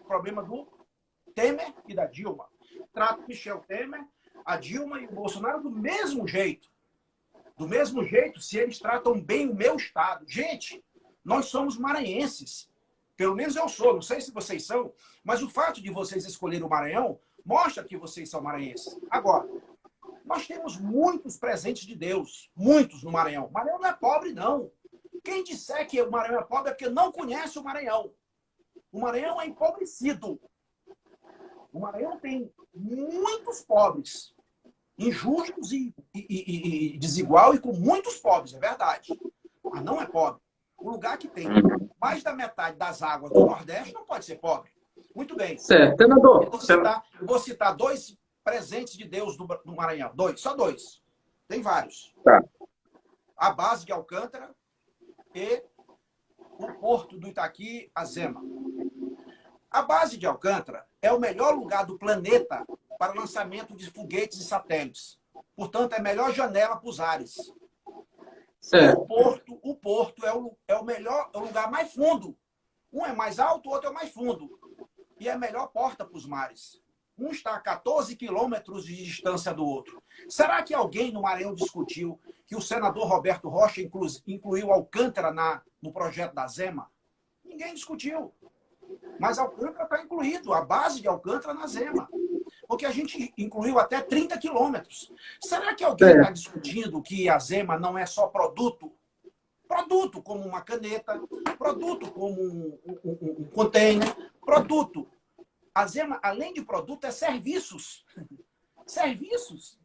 problema do Temer e da Dilma. Trato Michel Temer, a Dilma e o Bolsonaro do mesmo jeito. Do mesmo jeito, se eles tratam bem o meu estado. Gente, nós somos maranhenses. Pelo menos eu sou, não sei se vocês são, mas o fato de vocês escolherem o Maranhão mostra que vocês são maranhenses. Agora, nós temos muitos presentes de Deus, muitos no Maranhão. O Maranhão não é pobre, não. Quem disser que o Maranhão é pobre é porque não conhece o Maranhão. O Maranhão é empobrecido. O Maranhão tem muitos pobres, injustos e desigual e com muitos pobres, é verdade. Mas não é pobre. O lugar que tem mais da metade das águas do Nordeste não pode ser pobre. Muito bem. Certo, senador. Eu vou citar 2 presentes de Deus do Maranhão. 2, só 2. Tem vários. Tá. A base de Alcântara e o porto do Itaqui, a Zema. A base de Alcântara é o melhor lugar do planeta para o lançamento de foguetes e satélites. Portanto, é a melhor janela para os ares. Certo. O porto é o melhor, é o lugar mais fundo. Um é mais alto, o outro é mais fundo. E é a melhor porta para os mares. Um está a 14 quilômetros de distância do outro. Será que alguém no Maranhão discutiu que o senador Roberto Rocha incluiu Alcântara no projeto da Zema? Ninguém discutiu. Mas Alcântara está incluído, a base de Alcântara na Zema. Porque a gente incluiu até 30 quilômetros. Será que alguém está discutindo que a Zema não é só produto? Produto como uma caneta, produto como um container, produto. A Zema, além de produto, é serviços. Serviços.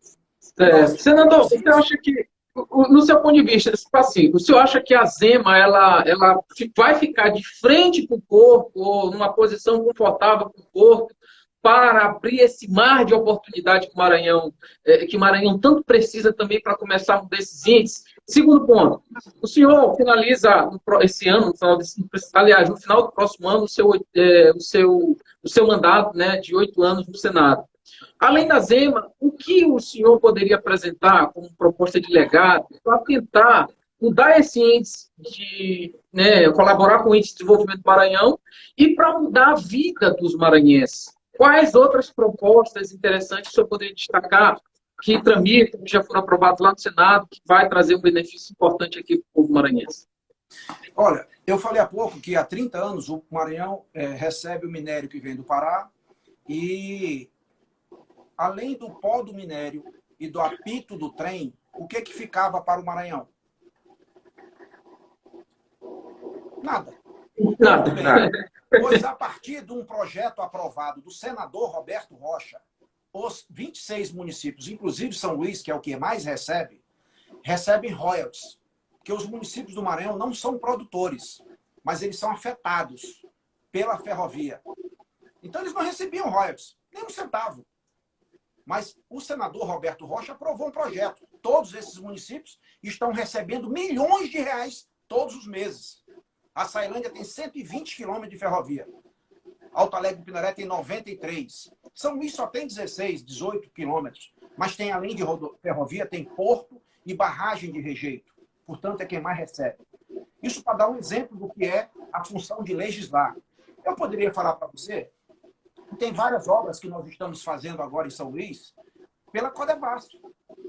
Senador, você acha que, no seu ponto de vista, assim, o senhor acha que a Zema ela vai ficar de frente para o porto, ou numa posição confortável para o porto, para abrir esse mar de oportunidade que o Maranhão tanto precisa também para começar um desses índices? Segundo ponto, o senhor finaliza esse ano, no final do próximo ano, o seu mandato, né, de 8 anos no Senado. Além da Zema, o que o senhor poderia apresentar como proposta de legado para tentar mudar esse índice, colaborar com o índice de desenvolvimento do Maranhão e para mudar a vida dos maranhenses? Quais outras propostas interessantes o senhor poderia destacar que tramitam, que já foram aprovados lá no Senado, que vai trazer um benefício importante aqui para o povo maranhense? Olha, eu falei há pouco que há 30 anos o Maranhão recebe o minério que vem do Pará e, além do pó do minério e do apito do trem, o que ficava para o Maranhão? Nada. Nada. Pois, a partir de um projeto aprovado do senador Roberto Rocha, os 26 municípios, inclusive São Luís, que é o que mais recebem royalties. Porque os municípios do Maranhão não são produtores, mas eles são afetados pela ferrovia. Então, eles não recebiam royalties, nem um centavo. Mas o senador Roberto Rocha aprovou um projeto. Todos esses municípios estão recebendo milhões de reais todos os meses. A Ceilândia tem 120 quilômetros de ferrovia. Alto Alegre do Pinaré tem 93. São Luís só tem 16, 18 quilômetros. Mas tem, além de ferrovia, tem porto e barragem de rejeito. Portanto, é quem mais recebe. Isso para dar um exemplo do que é a função de legislar. Eu poderia falar para você que tem várias obras que nós estamos fazendo agora em São Luís pela Codevasf,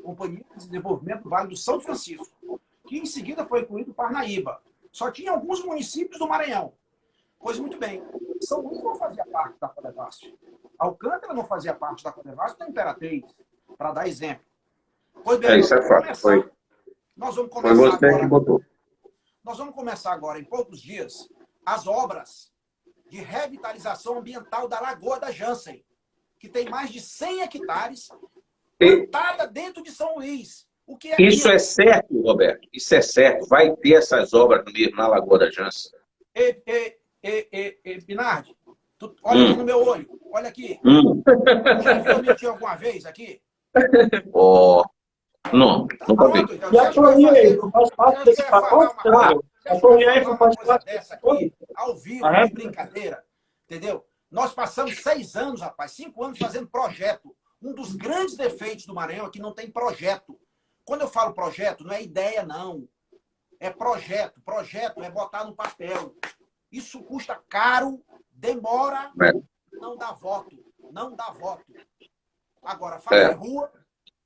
Companhia de Desenvolvimento do Vale do São Francisco, que em seguida foi incluído Parnaíba. Só tinha alguns municípios do Maranhão. Pois muito bem, São Luís não fazia parte da Codevasf. Alcântara não fazia parte da Codevasf da Imperatriz, para dar exemplo. Pois bem, Isso é fato. nós vamos Foi começar você que agora. botou. Nós vamos começar agora, em poucos dias, as obras de revitalização ambiental da Lagoa da Jansen, que tem mais de 100 hectares, plantada dentro de São Luís. O que é Isso é certo, Roberto? Isso é certo? Vai ter essas obras mesmo na Lagoa da Jansen? Binardi, olha aqui no meu olho, olha aqui. Já viu eu mentir alguma vez aqui? Oh, não, nunca vi. Então, E a Torre faz parte desse pacote? A Torre faz parte dessa aqui, ao vivo, de brincadeira, entendeu? Nós passamos 6 anos, rapaz, 5 anos fazendo projeto. Um dos grandes defeitos do Maranhão é que não tem projeto. Quando eu falo projeto, não é ideia, não. É projeto. Projeto é botar no papel. Isso custa caro, demora, não dá voto. Não dá voto. Agora, fazer rua,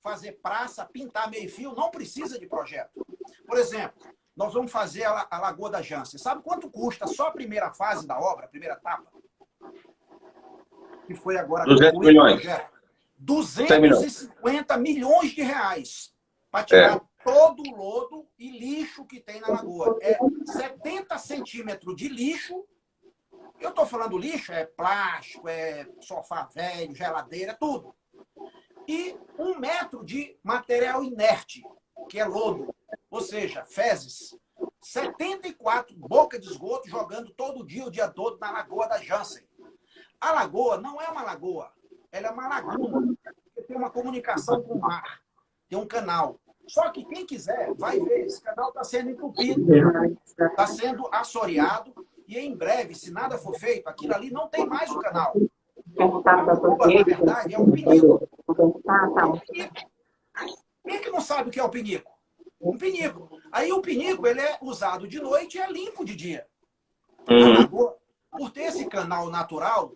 fazer praça, pintar meio-fio, não precisa de projeto. Por exemplo, nós vamos fazer a Lagoa da Jansen. Sabe quanto custa só a primeira fase da obra, a primeira etapa? Que foi agora... 200 milhões. 250 milhões de reais para tirar todo o lodo e lixo que tem na lagoa. É 70 centímetros de lixo. Eu estou falando lixo, é plástico, é sofá velho, geladeira, tudo. E 1 metro de material inerte, que é lodo, ou seja, fezes. 74 bocas de esgoto jogando todo dia, o dia todo, na Lagoa da Jansen. A lagoa não é uma lagoa, ela é uma laguna, que tem uma comunicação com o mar, tem um canal. Só que quem quiser vai ver, esse canal está sendo entupido, está sendo assoreado, e em breve, se nada for feito, aquilo ali não tem mais o canal. Na verdade, é um pinico. Quem é que não sabe o que é o pinico? Um pinico. Aí o pinico ele é usado de noite e é limpo de dia. A lagoa, por ter esse canal natural,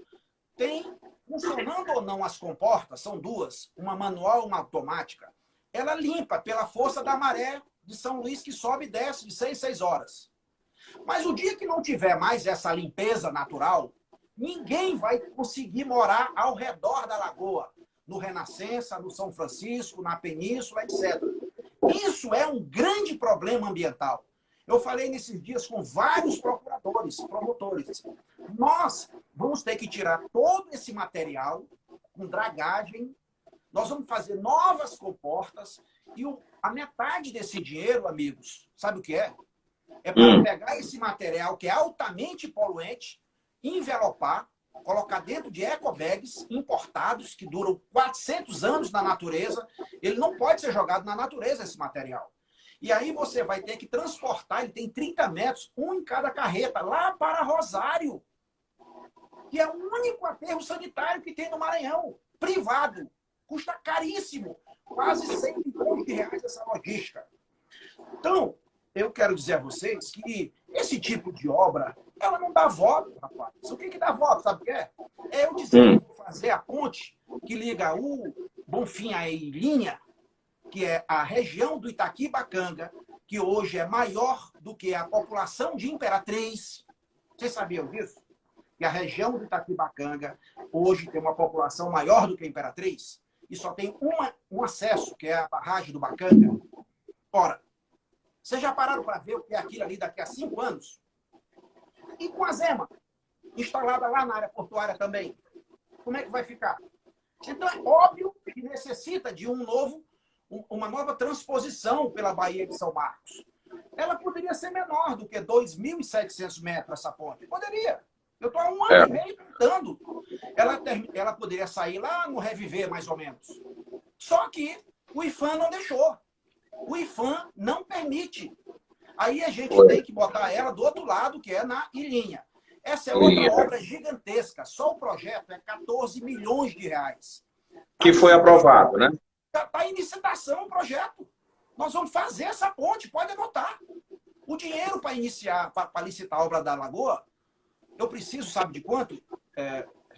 tem, funcionando ou não as comportas, são duas, uma manual e uma automática, ela limpa pela força da maré de São Luís, que sobe e desce de 6 em 6 horas. Mas o dia que não tiver mais essa limpeza natural, ninguém vai conseguir morar ao redor da lagoa, no Renascença, no São Francisco, na Península, etc. Isso é um grande problema ambiental. Eu falei nesses dias com vários promotores. Nós vamos ter que tirar todo esse material com dragagem, nós vamos fazer novas comportas e a metade desse dinheiro, amigos, sabe o que é? É para pegar esse material que é altamente poluente, envelopar, colocar dentro de ecobags importados que duram 400 anos na natureza. Ele não pode ser jogado na natureza, esse material. E aí você vai ter que transportar, ele tem 30 metros, um em cada carreta, lá para Rosário, que é o único aterro sanitário que tem no Maranhão, privado. Custa caríssimo, quase 100 milhões de reais essa logística. Então, eu quero dizer a vocês que esse tipo de obra, ela não dá voto, rapaz. O que dá voto, sabe o que é? É eu dizer que vou fazer a ponte que liga o Bonfim à Ilhinha, que é a região do Itaquibacanga, que hoje é maior do que a população de Imperatriz. Vocês sabiam disso? Que a região do Itaquibacanga hoje tem uma população maior do que a Imperatriz e só tem um acesso, que é a barragem do Bacanga. Ora, vocês já pararam para ver o que é aquilo ali daqui a 5 anos? E com a Zema, instalada lá na área portuária também, como é que vai ficar? Então é óbvio que necessita de uma nova transposição pela Baía de São Marcos. Ela poderia ser menor do que 2.700 metros, essa ponte. Poderia. Eu estou há 1 ano e meio tentando. Ela poderia sair lá no Reviver, mais ou menos. Só que o IFAM não deixou. O IFAM não permite. Aí a gente tem que botar ela do outro lado, que é na Ilhinha. Essa é outra obra gigantesca. Só o projeto é 14 milhões de reais. Que foi aprovado, né? Está em licitação o projeto. Nós vamos fazer essa ponte, pode anotar. O dinheiro para iniciar, para licitar a obra da Lagoa, eu preciso, sabe de quanto,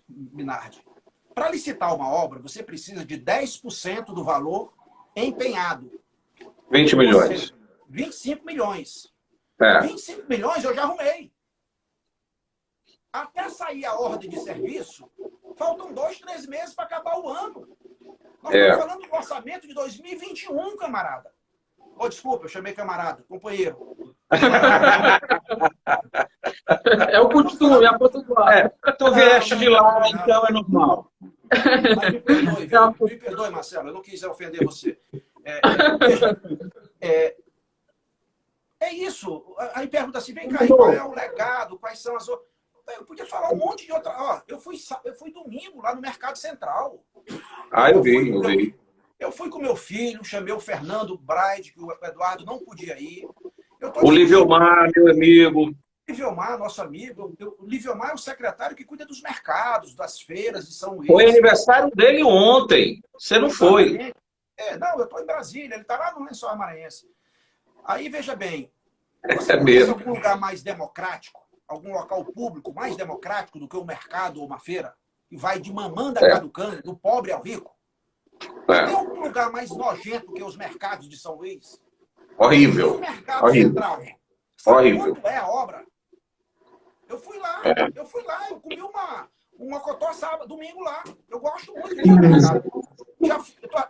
Binardi? Para licitar uma obra, você precisa de 10% do valor empenhado. 20 Ou milhões. seja, 25 milhões. É. 25 milhões eu já arrumei. Até sair a ordem de serviço, faltam 2, 3 meses para acabar o ano. Nós estamos falando do orçamento de 2021, camarada. Oh, desculpa, eu chamei camarada, companheiro. É o costume, é a pontual. Tu vieste de lá, então é normal. Mas me perdoe, viu? Me perdoe, Marcelo, eu não quis ofender você. Veja, é isso. Aí pergunta assim, vem cá, qual é o legado, quais são as outras... Eu podia falar um monte de outra... Ó, eu fui domingo lá no Mercado Central. Eu vi. Eu fui com meu filho, chamei o Fernando Braide, que o Eduardo não podia ir. O Liviomar, meu amigo. Liviomar, nosso amigo. O Liviomar é o secretário que cuida dos mercados, das feiras de São Luís. Foi aniversário dele ontem. Você não foi. Não, eu estou em Brasília. Ele está lá no Lençóis Maranhense. Aí, veja bem. Você conhece algum lugar mais democrático? Algum local público mais democrático do que um mercado ou uma feira? Que vai de mamanda a caducando, do pobre ao rico? Tem algum lugar mais nojento que os mercados de São Luís? Horrível. O mercado Horrível. central. Sabe Horrível. quanto é a obra? Eu fui lá, eu comi um mocotó sábado, domingo lá. Eu gosto muito de mercado.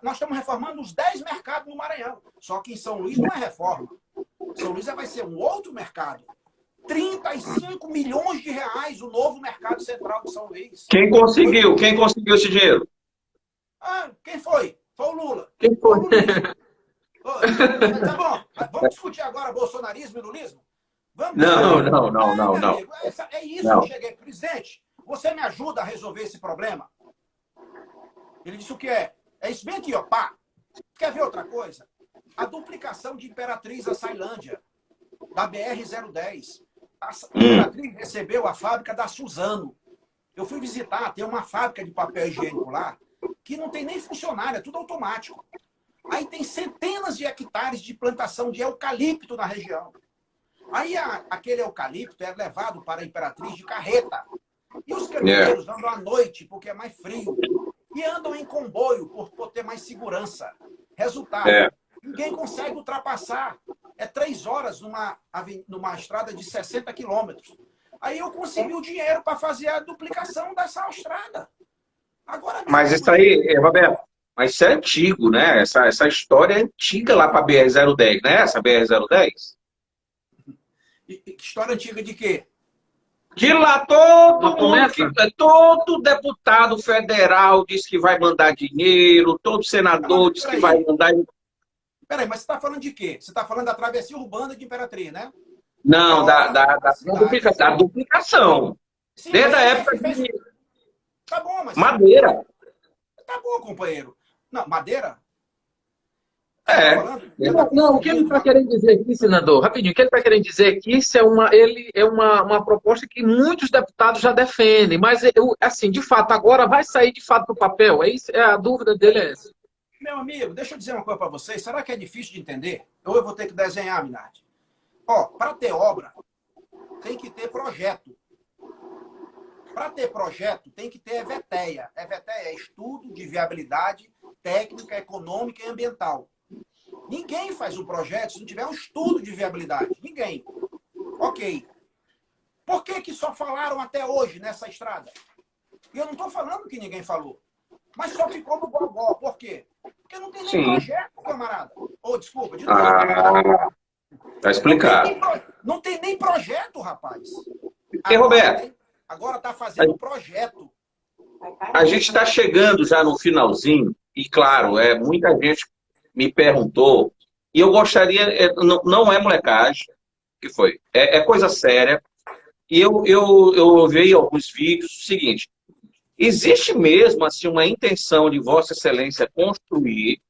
Nós estamos reformando os 10 mercados no Maranhão. Só que em São Luís não é reforma. São Luís vai ser um outro mercado. 35 milhões de reais o novo mercado central de São Luís. Quem conseguiu? Quem conseguiu esse dinheiro? Quem foi? Foi o Lula. Quem foi? Tá bom. Vamos discutir agora bolsonarismo e lulismo? Vamos. Não. É isso que eu cheguei. Presidente, você me ajuda a resolver esse problema? Ele disse o que é? É isso bem aqui, ó. Pá. Quer ver outra coisa? A duplicação de Imperatriz a Sailândia, da BR-010. A Imperatriz recebeu a fábrica da Suzano. Eu fui visitar, tem uma fábrica de papel higiênico lá, que não tem nem funcionário, é tudo automático. Aí tem centenas de hectares de plantação de eucalipto na região. Aí aquele eucalipto é levado para a Imperatriz de carreta. E os caminhoneiros andam à noite, porque é mais frio. E andam em comboio, por ter mais segurança. Resultado, ninguém consegue ultrapassar. É 3 horas numa estrada de 60 quilômetros. Aí eu consegui o dinheiro para fazer a duplicação dessa estrada. Agora, mas isso aí, Roberto, mas isso é antigo, né? Essa história é antiga lá para a BR-010, né? Essa BR-010? História antiga de quê? De lá todo deputado federal diz que vai mandar dinheiro, todo senador diz que vai mandar... Peraí, mas você está falando de quê? Você está falando da travessia urbana de Imperatriz, né? Não, da duplicação. Sim, desde a época de... Tá bom, mas... Madeira. Tá bom, companheiro. Não, madeira? Não, o que ele está querendo dizer aqui, senador, rapidinho, o que ele está querendo dizer é que isso é uma proposta que muitos deputados já defendem, mas, assim, de fato, agora vai sair de fato do papel? A dúvida dele é essa. Meu amigo, deixa eu dizer uma coisa para vocês. Será que é difícil de entender? Ou eu vou ter que desenhar, Minardi? Ó, para ter obra, tem que ter projeto. Para ter projeto, tem que ter EVTEA. EVTEA é Estudo de Viabilidade Técnica, Econômica e Ambiental. Ninguém faz um projeto se não tiver um estudo de viabilidade. Ninguém. Ok. Por que só falaram até hoje nessa estrada? E eu não estou falando que ninguém falou. Mas só ficou no gogó. Por quê? Porque não tem nem projeto, camarada. Desculpa, de novo. Tá explicado. Não tem nem projeto, rapaz. Roberto? Agora está fazendo projeto. A gente está chegando já no finalzinho. E, claro, muita gente me perguntou. E eu gostaria... Não é molecagem. Que foi? É coisa séria. E eu ouvi alguns vídeos. O seguinte. Existe mesmo assim, uma intenção de Vossa Excelência construir,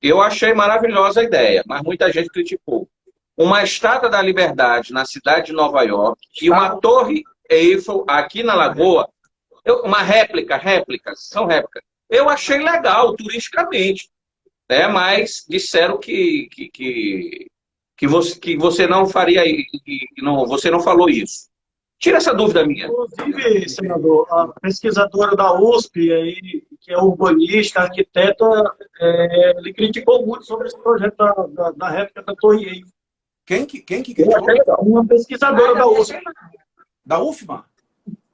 eu achei maravilhosa a ideia, mas muita gente criticou, uma Estátua da Liberdade na cidade de Nova York e uma Torre Eiffel aqui na Lagoa, uma são réplicas. Eu achei legal turisticamente, né? Mas disseram que você não faria, você não falou isso. Tira essa dúvida minha. Inclusive, senador, a pesquisadora da USP, aí, que é urbanista, arquiteta, ele criticou muito sobre esse projeto da réplica da Torre Eiffel. Quem que criticou? Uma pesquisadora da USP. Da UFMA?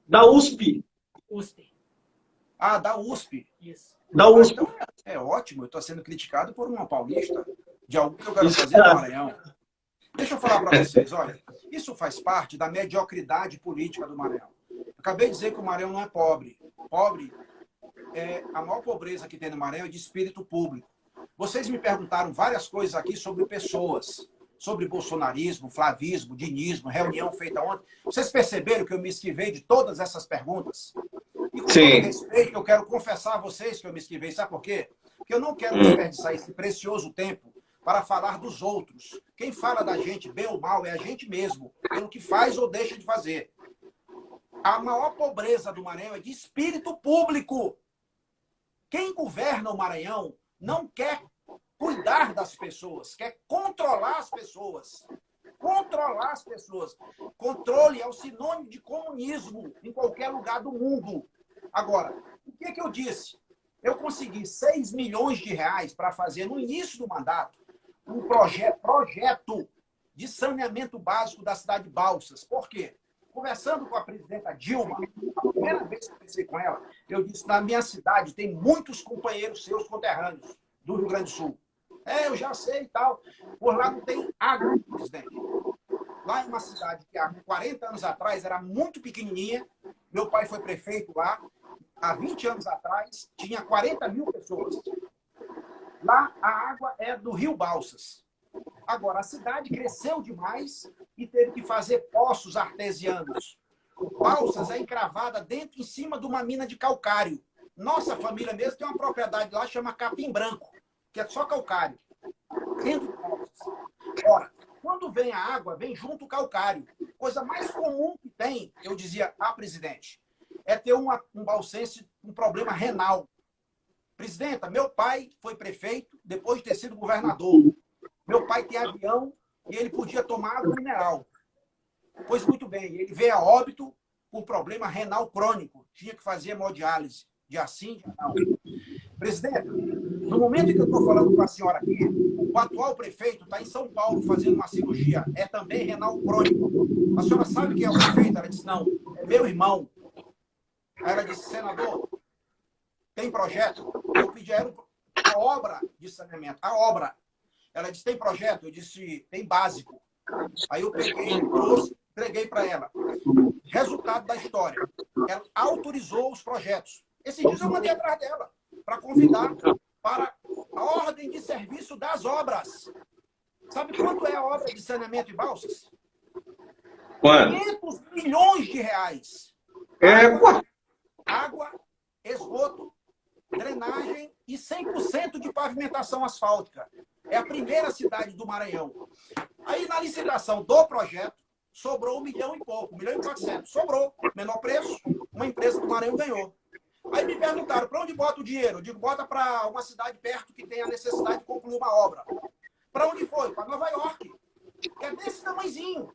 Da USP. Ah, da USP. Isso. Da USP. Então, é ótimo, eu estou sendo criticado por uma paulista de algo que eu quero fazer no Maranhão. Deixa eu falar para vocês, olha, isso faz parte da mediocridade política do Maranhão. Eu acabei de dizer que o Maranhão não é pobre. Pobre é a maior pobreza que tem no Maranhão é de espírito público. Vocês me perguntaram várias coisas aqui sobre pessoas, sobre bolsonarismo, flavismo, dinismo, reunião feita ontem. Vocês perceberam que eu me esquivei de todas essas perguntas? E com todo respeito, eu quero confessar a vocês que eu me esquivei. Sabe por quê? Porque eu não quero desperdiçar esse precioso tempo para falar dos outros. Quem fala da gente, bem ou mal, é a gente mesmo, pelo que faz ou deixa de fazer. A maior pobreza do Maranhão é de espírito público. Quem governa o Maranhão não quer cuidar das pessoas, quer controlar as pessoas. Controlar as pessoas. Controle é o sinônimo de comunismo em qualquer lugar do mundo. Agora, o que é que eu disse? Eu consegui 6 milhões de reais para fazer, no início do mandato, um projeto de saneamento básico da cidade de Balsas. Por quê? Conversando com a presidenta Dilma, a primeira vez que eu conversei com ela, eu disse, na minha cidade tem muitos companheiros seus conterrâneos do Rio Grande do Sul. Eu já sei e tal. Por lá não tem água, presidente. Lá em uma cidade que há 40 anos atrás era muito pequenininha, meu pai foi prefeito lá, há 20 anos atrás, tinha 40 mil pessoas. Lá a água é do Rio Balsas. Agora, a cidade cresceu demais e teve que fazer poços artesianos. Balsas é encravada dentro, em cima de uma mina de calcário. Nossa família mesmo tem uma propriedade lá, chama Capim Branco, que é só calcário. Dentro de Balsas. Ora, quando vem a água, vem junto o calcário. Coisa mais comum que tem, eu dizia a presidente, é ter um balsense com problema renal. Presidenta, meu pai foi prefeito depois de ter sido governador. Meu pai tem avião e ele podia tomar água mineral. Pois muito bem, ele veio a óbito por problema renal crônico. Tinha que fazer hemodiálise, de assim, de não. Presidente, no momento em que eu estou falando com a senhora aqui, o atual prefeito está em São Paulo fazendo uma cirurgia. É também renal crônico. A senhora sabe quem é o prefeito? Ela disse, não, é meu irmão. Aí ela disse, senador, tem projeto? Eu pedi a ela a obra de saneamento. A obra. Ela disse, tem projeto? Eu disse, tem básico. Aí eu peguei, trouxe, entreguei para ela. Resultado da história. Ela autorizou os projetos. Esses dias eu mandei atrás dela para convidar para a ordem de serviço das obras. Sabe quanto é a obra de saneamento em Balsas? Quanto? 500 milhões de reais. Água, esgoto, drenagem e 100% de pavimentação asfáltica. É a primeira cidade do Maranhão. Aí, na licitação do projeto, sobrou 1 milhão e pouco, 1 milhão e 400. Sobrou, menor preço, uma empresa do Maranhão ganhou. Aí me perguntaram, para onde bota o dinheiro? Eu digo, bota para uma cidade perto que tem a necessidade de concluir uma obra. Para onde foi? Para Nova York, que é desse tamanhozinho.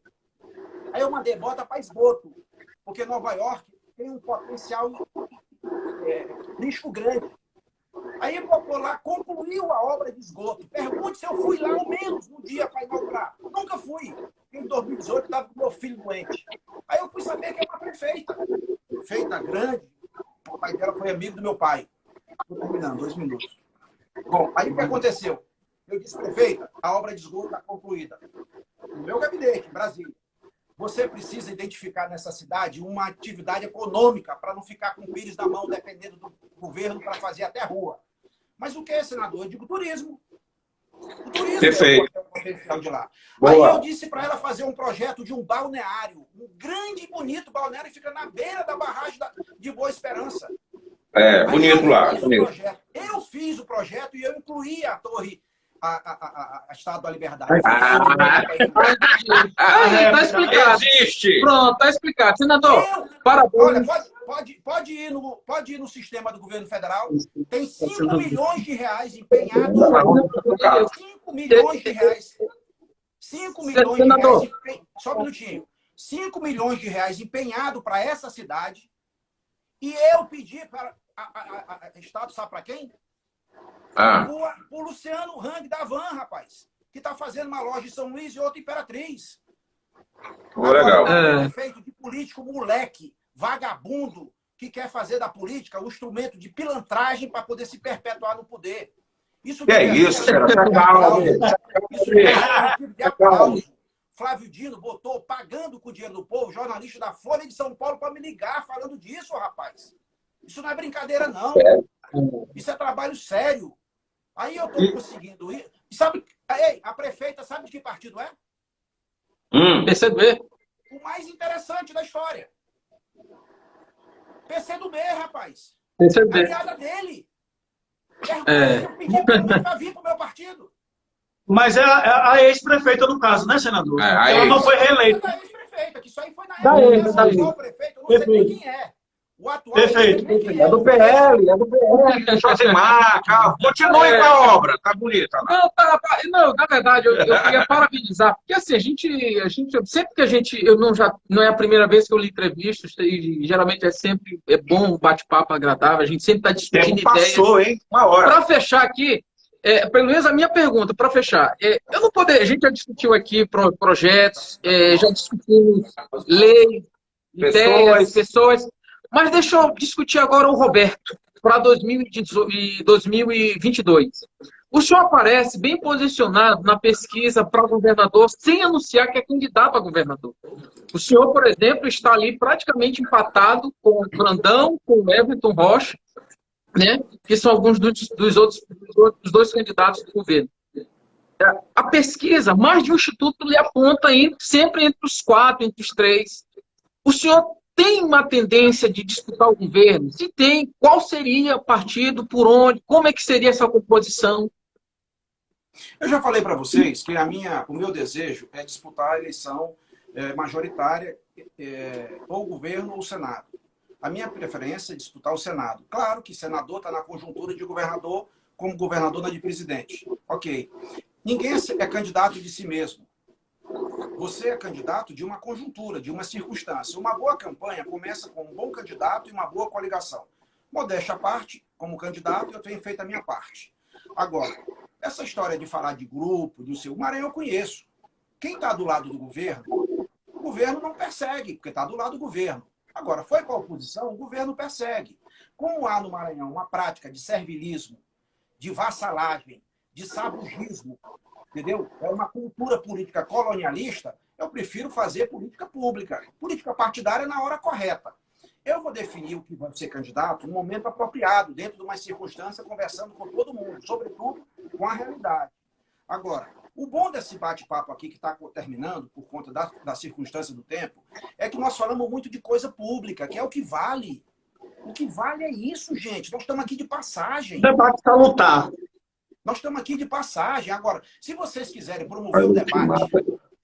Aí eu mandei, bota para esgoto, porque Nova York tem um potencial risco grande. Aí ele colocou lá, concluiu a obra de esgoto. Pergunte se eu fui lá ao menos no dia para inaugurar. Nunca fui. Em 2018 estava com meu filho doente. Aí eu fui saber que é uma prefeita. Prefeita grande. O pai dela foi amigo do meu pai. Estou terminando, 2 minutos. Bom, aí o que aconteceu? Eu disse, prefeita, a obra de esgoto está concluída. No meu gabinete, em Brasília. Você precisa identificar nessa cidade uma atividade econômica para não ficar com o pires na mão, dependendo do governo, para fazer até rua. Mas o que é, senador? Eu digo turismo. O turismo Perfeito. É o potencial de lá. Boa. Aí eu disse para ela fazer um projeto de um balneário, um grande e bonito balneário, que fica na beira da barragem de Boa Esperança. Bonito lá. Eu fiz o projeto e eu incluí a torre, a Estátua da Liberdade. Tá explicado. Existe. Pronto, tá explicado. Senador, parabéns. Olha, pode ir no sistema do governo federal. Tem 5 milhões de reais empenhados. 5 milhões de reais. 5 milhões de reais. Só um minutinho. 5 milhões de reais empenhado para essa cidade, e eu pedi para Estado, sabe para quem? Ah, O Luciano Hang da Van, rapaz, que está fazendo uma loja em São Luís e outra em Imperatriz. legal. Agora, é feito de político moleque, vagabundo, que quer fazer da política um instrumento de pilantragem para poder se perpetuar no poder. Isso Que é isso, cara? Tá calmo. Isso é motivo de aplauso. Flávio Dino botou, pagando com o dinheiro do povo, jornalista da Folha de São Paulo para me ligar falando disso, rapaz. Isso não é brincadeira, não. Isso é trabalho sério. Aí eu estou conseguindo ir. Sabe, ei, a prefeita sabe de que partido é? PCB. O mais interessante da história. PCdoB, rapaz. PCB. Aliada dele. Eu pedi para vir para o meu partido. Mas é a ex-prefeita, no caso, né, senador? Ela não foi reeleita. Da ex-prefeita, que isso aí foi na Da época. ex, da O ex. atual prefeito, eu não sei nem quem é. O atual Perfeito. eu não sei nem quem É do PL, é do PL. Josimar, calma. Continue com a obra, tá bonita. Não, na verdade, eu queria parabenizar, porque assim, a gente sempre que a gente, não é a primeira vez que eu lhe entrevisto, e geralmente é bom um bate-papo agradável, a gente sempre está discutindo Tempo ideias. passou, hein? Uma hora. Para fechar aqui, pelo menos a minha pergunta, para fechar, eu não poder, a gente já discutiu aqui projetos, já discutimos leis, ideias, pessoas, mas deixa eu discutir agora o Roberto, para 2022. O senhor aparece bem posicionado na pesquisa para governador, sem anunciar que é candidato a governador. O senhor, por exemplo, está ali praticamente empatado com o Brandão, com o Everton Rocha, né, que são alguns dos dois candidatos do governo. A pesquisa, mais de um instituto lhe aponta sempre entre os 4, entre os 3. O senhor tem uma tendência de disputar o governo? Se tem, qual seria o partido, por onde, como é que seria essa composição? Eu já falei para vocês que o meu desejo é disputar a eleição majoritária, ou governo ou Senado. A minha preferência é disputar o Senado. Claro que senador está na conjuntura de governador, como governador na de presidente. Ok. Ninguém é candidato de si mesmo. Você é candidato de uma conjuntura, de uma circunstância. Uma boa campanha começa com um bom candidato e uma boa coligação. Modéstia à parte, como candidato, eu tenho feito a minha parte. Agora, essa história de falar de grupo, do seu Maranhão, eu conheço. Quem está do lado do governo, o governo não persegue, porque está do lado do governo. Agora, foi com a oposição, o governo persegue. Como há no Maranhão uma prática de servilismo, de vassalagem, de sabugismo, entendeu? É uma cultura política colonialista, eu prefiro fazer política pública, política partidária na hora correta. Eu vou definir o que vai ser candidato no momento apropriado, dentro de uma circunstância, conversando com todo mundo, sobretudo com a realidade. Agora, o bom desse bate-papo aqui, que está terminando, por conta da circunstância do tempo, é que nós falamos muito de coisa pública, que é o que vale. O que vale é isso, gente. Nós estamos aqui de passagem. O debate para lutar. Nós estamos aqui de passagem. Agora, se vocês quiserem promover o debate,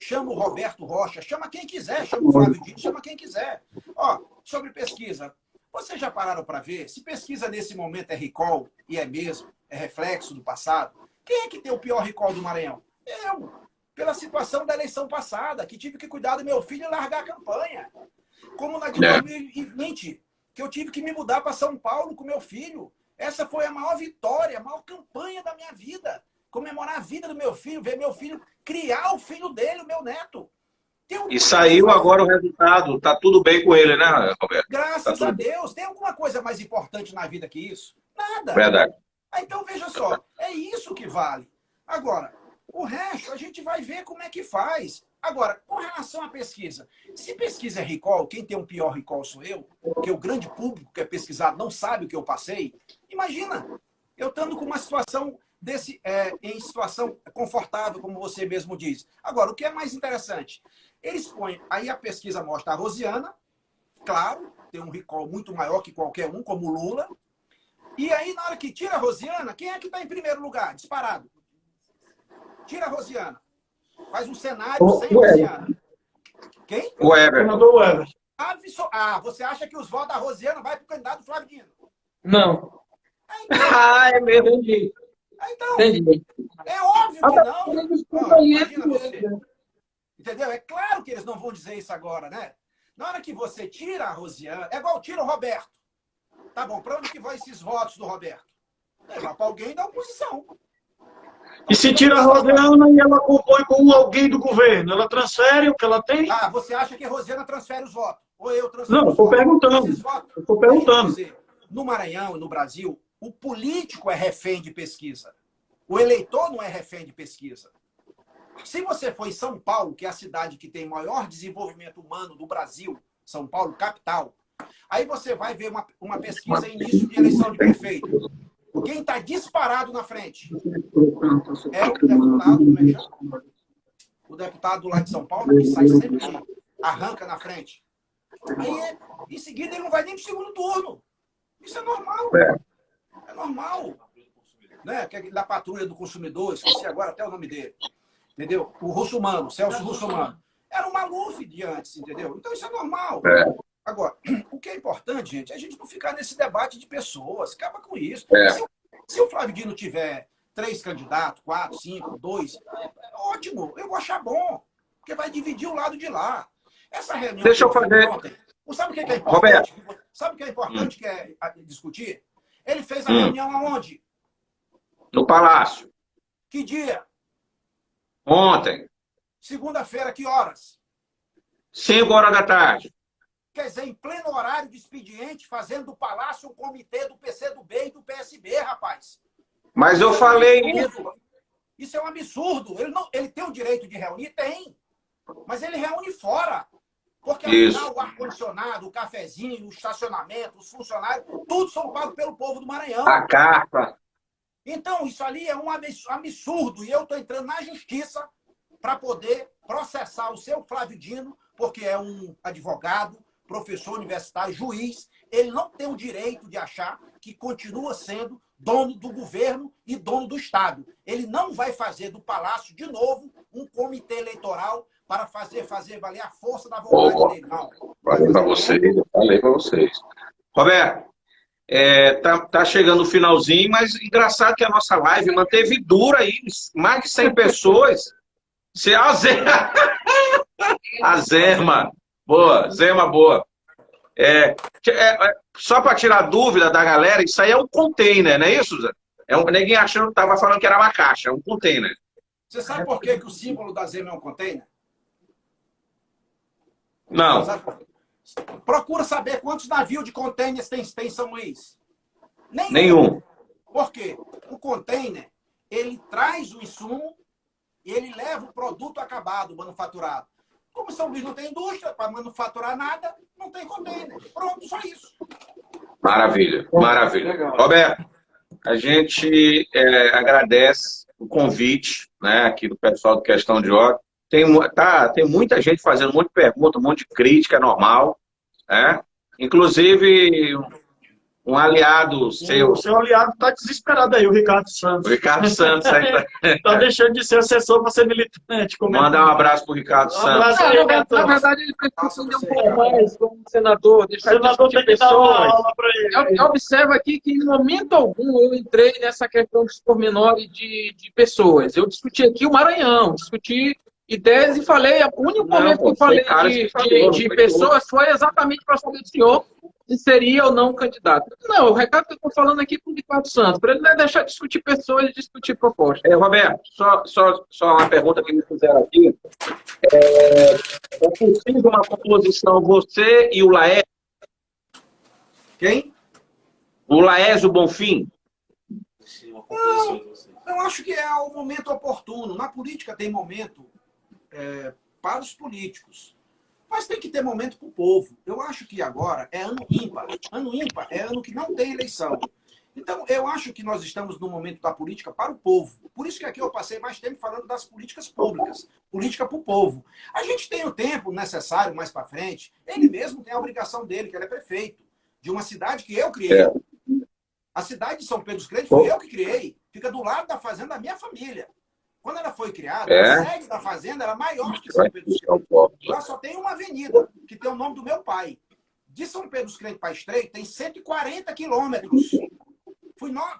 chama o Roberto Rocha, chama quem quiser, chama o Flávio Dino, chama quem quiser. Ó, sobre pesquisa, vocês já pararam para ver? Se pesquisa nesse momento é recall, e é mesmo, é reflexo do passado, quem é que tem o pior recall do Maranhão? Eu, pela situação da eleição passada, que tive que cuidar do meu filho e largar a campanha. Como na de 2020, que eu tive que me mudar para São Paulo com meu filho. Essa foi a maior vitória, a maior campanha da minha vida. Comemorar a vida do meu filho, ver meu filho criar o filho dele, o meu neto. E saiu agora o resultado. Tá tudo bem com ele, né, Roberto? Graças a Deus. Tem alguma coisa mais importante na vida que isso? Nada. Verdade. Então, veja só, é isso que vale. Agora, o resto a gente vai ver como é que faz. Agora, com relação à pesquisa, se pesquisa é recall, quem tem um pior recall sou eu, porque o grande público que é pesquisado não sabe o que eu passei. Imagina, eu estando com uma situação em situação confortável, como você mesmo diz. Agora, o que é mais interessante? Eles põem, aí a pesquisa mostra a Rosiana, claro, tem um recall muito maior que qualquer um, como o Lula. E aí, na hora que tira a Rosiana, quem é que está em primeiro lugar? Disparado. Tira a Rosiana. Faz um cenário sem Rosiana. Quem? O Everton. Você acha que os votos da Rosiana vai para o candidato Flávio Dino? Não. Então, é mesmo. Entendi. Então, Entendi. é óbvio que não. Imagina você. Entendeu? É claro que eles não vão dizer isso agora, né? Na hora que você tira a Rosiane, é igual tira o Roberto. Tá bom, para onde que vão esses votos do Roberto? É lá para alguém da oposição. E se tira a Rosiana e ela compõe com alguém do governo, ela transfere o que ela tem? Ah, você acha que a Rosiana transfere os votos? Ou eu transfiro Não, os estou votos? perguntando. Esses votos, Eu estou deixa eu perguntando. dizer, no Maranhão e no Brasil, o político é refém de pesquisa. O eleitor não é refém de pesquisa. Se você for em São Paulo, que é a cidade que tem maior desenvolvimento humano do Brasil, São Paulo, capital, aí você vai ver uma pesquisa em início de eleição de prefeito. Quem está disparado na frente é o deputado, como é que chama? O deputado lá de São Paulo, que sai sempre, arranca na frente. Aí, em seguida, ele não vai nem para o segundo turno. Isso é normal. É normal. Né? Que é da patrulha do consumidor, esqueci agora até o nome dele. Entendeu? O Russomano, Celso Russomano. Era um Maluf de antes, entendeu? Então isso é normal. Agora, o que é importante, gente, é a gente não ficar nesse debate de pessoas. Acaba com isso. Se o Flávio Dino tiver 3 candidatos, 4, 5, 2, ótimo, eu vou achar bom. Porque vai dividir o lado de lá. Essa reunião. Deixa eu fazer. Ontem, sabe o que é importante? Roberto. Sabe o que é importante que é discutir? Ele fez a reunião aonde? No Palácio. Que dia? Ontem. Segunda-feira, que horas? 5 horas da tarde. Quer dizer, em pleno horário de expediente, fazendo do Palácio um comitê do PCdoB e do PSB, rapaz. Mas eu falei isso. Isso é um absurdo. Ele tem o direito de reunir? Tem. Mas ele reúne fora. Porque, afinal, o ar-condicionado, o cafezinho, o estacionamento, os funcionários, tudo são pagos pelo povo do Maranhão. A carta. Então, isso ali é um absurdo. E eu estou entrando na justiça para poder processar o seu Flávio Dino, porque é um advogado, professor universitário, juiz. Ele não tem o direito de achar que continua sendo dono do governo e dono do Estado. Ele não vai fazer do Palácio, de novo, um comitê eleitoral para fazer valer a força da vontade dele. Não. Falei para vocês. Roberto, tá chegando o finalzinho, mas engraçado que a nossa live manteve dura aí, mais de 100 pessoas. A Zema. Boa, Zema boa. Só para tirar dúvida da galera, isso aí é um container, não é isso, Zé? Ninguém achando que estava falando que era uma caixa, é um container. Você sabe por que o símbolo da Zema é um container? Não. Procura saber quantos navios de containers tem em São Luís. Nenhum. Por quê? O container, ele traz o insumo e ele leva o produto acabado, manufaturado. Como São Luís não tem indústria para manufaturar nada, não tem container. Pronto, só isso. Maravilha, maravilha. Legal. Roberto, a gente agradece o convite, né, aqui do pessoal do Questão de Ordem. Tem muita gente fazendo um monte de pergunta, um monte de crítica, é normal. Né? Inclusive, um aliado seu... O seu aliado está desesperado aí, o Ricardo Santos. O Ricardo Santos. Está deixando de ser assessor para ser militante. Mandar um abraço para o Ricardo Santos. Abraço aí, Na verdade, ele precisa entender um pouco mais como senador, deixar de discutir tem que dar uma pessoas. aula para ele. Eu observo aqui que, em momento algum, eu entrei nessa questão dos pormenores de pessoas. Eu discuti aqui o Maranhão, discuti ideias e falei. O único momento que eu falei de pessoas foi exatamente para saber do senhor se seria ou não candidato. Não, o recado que eu estou falando aqui com o Ricardo Santos, para ele não é deixar de discutir pessoas e discutir propostas. Roberto, só uma pergunta que me fizeram aqui. É possível uma composição, você e o Laércio? Quem? O Laércio Bonfim? Não, eu acho que é o momento oportuno. Na política tem momento para os políticos. Mas tem que ter momento para o povo. Eu acho que agora é ano ímpar. Ano ímpar é ano que não tem eleição. Então, eu acho que nós estamos no momento da política para o povo. Por isso que aqui eu passei mais tempo falando das políticas públicas. Política para o povo. A gente tem o tempo necessário mais para frente. Ele mesmo tem a obrigação dele, que ele é prefeito de uma cidade que eu criei. A cidade de São Pedro dos Crentes fui eu que criei. Fica do lado da fazenda da minha família. Quando ela foi criada, a sede da fazenda era maior que São Pedro dos Crentes. Lá só tem uma avenida, que tem o nome do meu pai. De São Pedro dos Crentes para Estreito, tem 140 quilômetros.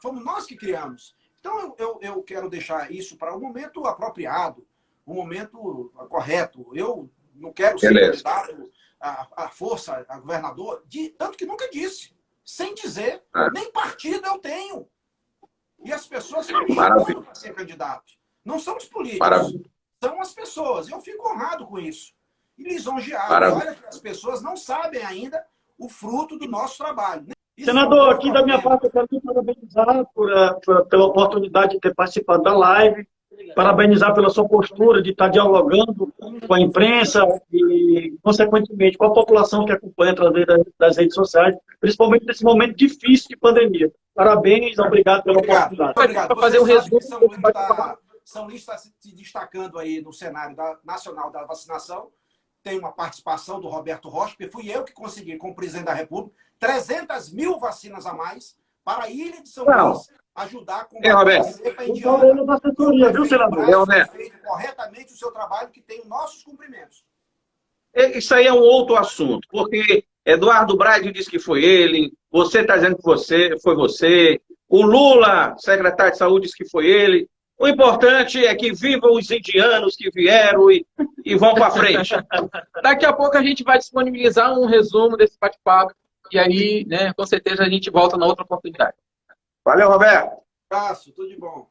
Fomos nós que criamos. Então, eu quero deixar isso para o momento apropriado, o momento correto. Eu não quero ser Beleza. candidato à força, a governador, tanto que nunca disse, sem dizer, nem partido eu tenho. E as pessoas estão me chamando para ser candidato. Não são os políticos, são as pessoas. Eu fico honrado com isso. E lisonjeado. Olha que as pessoas não sabem ainda o fruto do nosso trabalho. Senador, aqui da minha parte, eu quero te parabenizar pela oportunidade de ter participado da live, parabenizar pela sua postura de estar dialogando com a imprensa e, consequentemente, com a população que acompanha através das redes sociais, principalmente nesse momento difícil de pandemia. Parabéns, obrigado pela oportunidade. Obrigado. Para fazer um resumo. São Luís está se destacando aí no cenário nacional da vacinação. Tem uma participação do Roberto Rocha, porque fui eu que consegui, com o presidente da República, 300 mil vacinas a mais para a ilha de São Luís ajudar a combater a cepa indiana. Da assessoria, viu, senador? Feito corretamente o seu trabalho, que tem os nossos cumprimentos. Isso aí é um outro assunto, porque Eduardo Braide disse que foi ele, você está dizendo que foi você, o Lula, secretário de saúde, disse que foi ele. O importante é que vivam os indianos que vieram e vão para frente. Daqui a pouco a gente vai disponibilizar um resumo desse bate-papo e aí, né, com certeza a gente volta na outra oportunidade. Valeu, Roberto. Abraço, tudo de bom.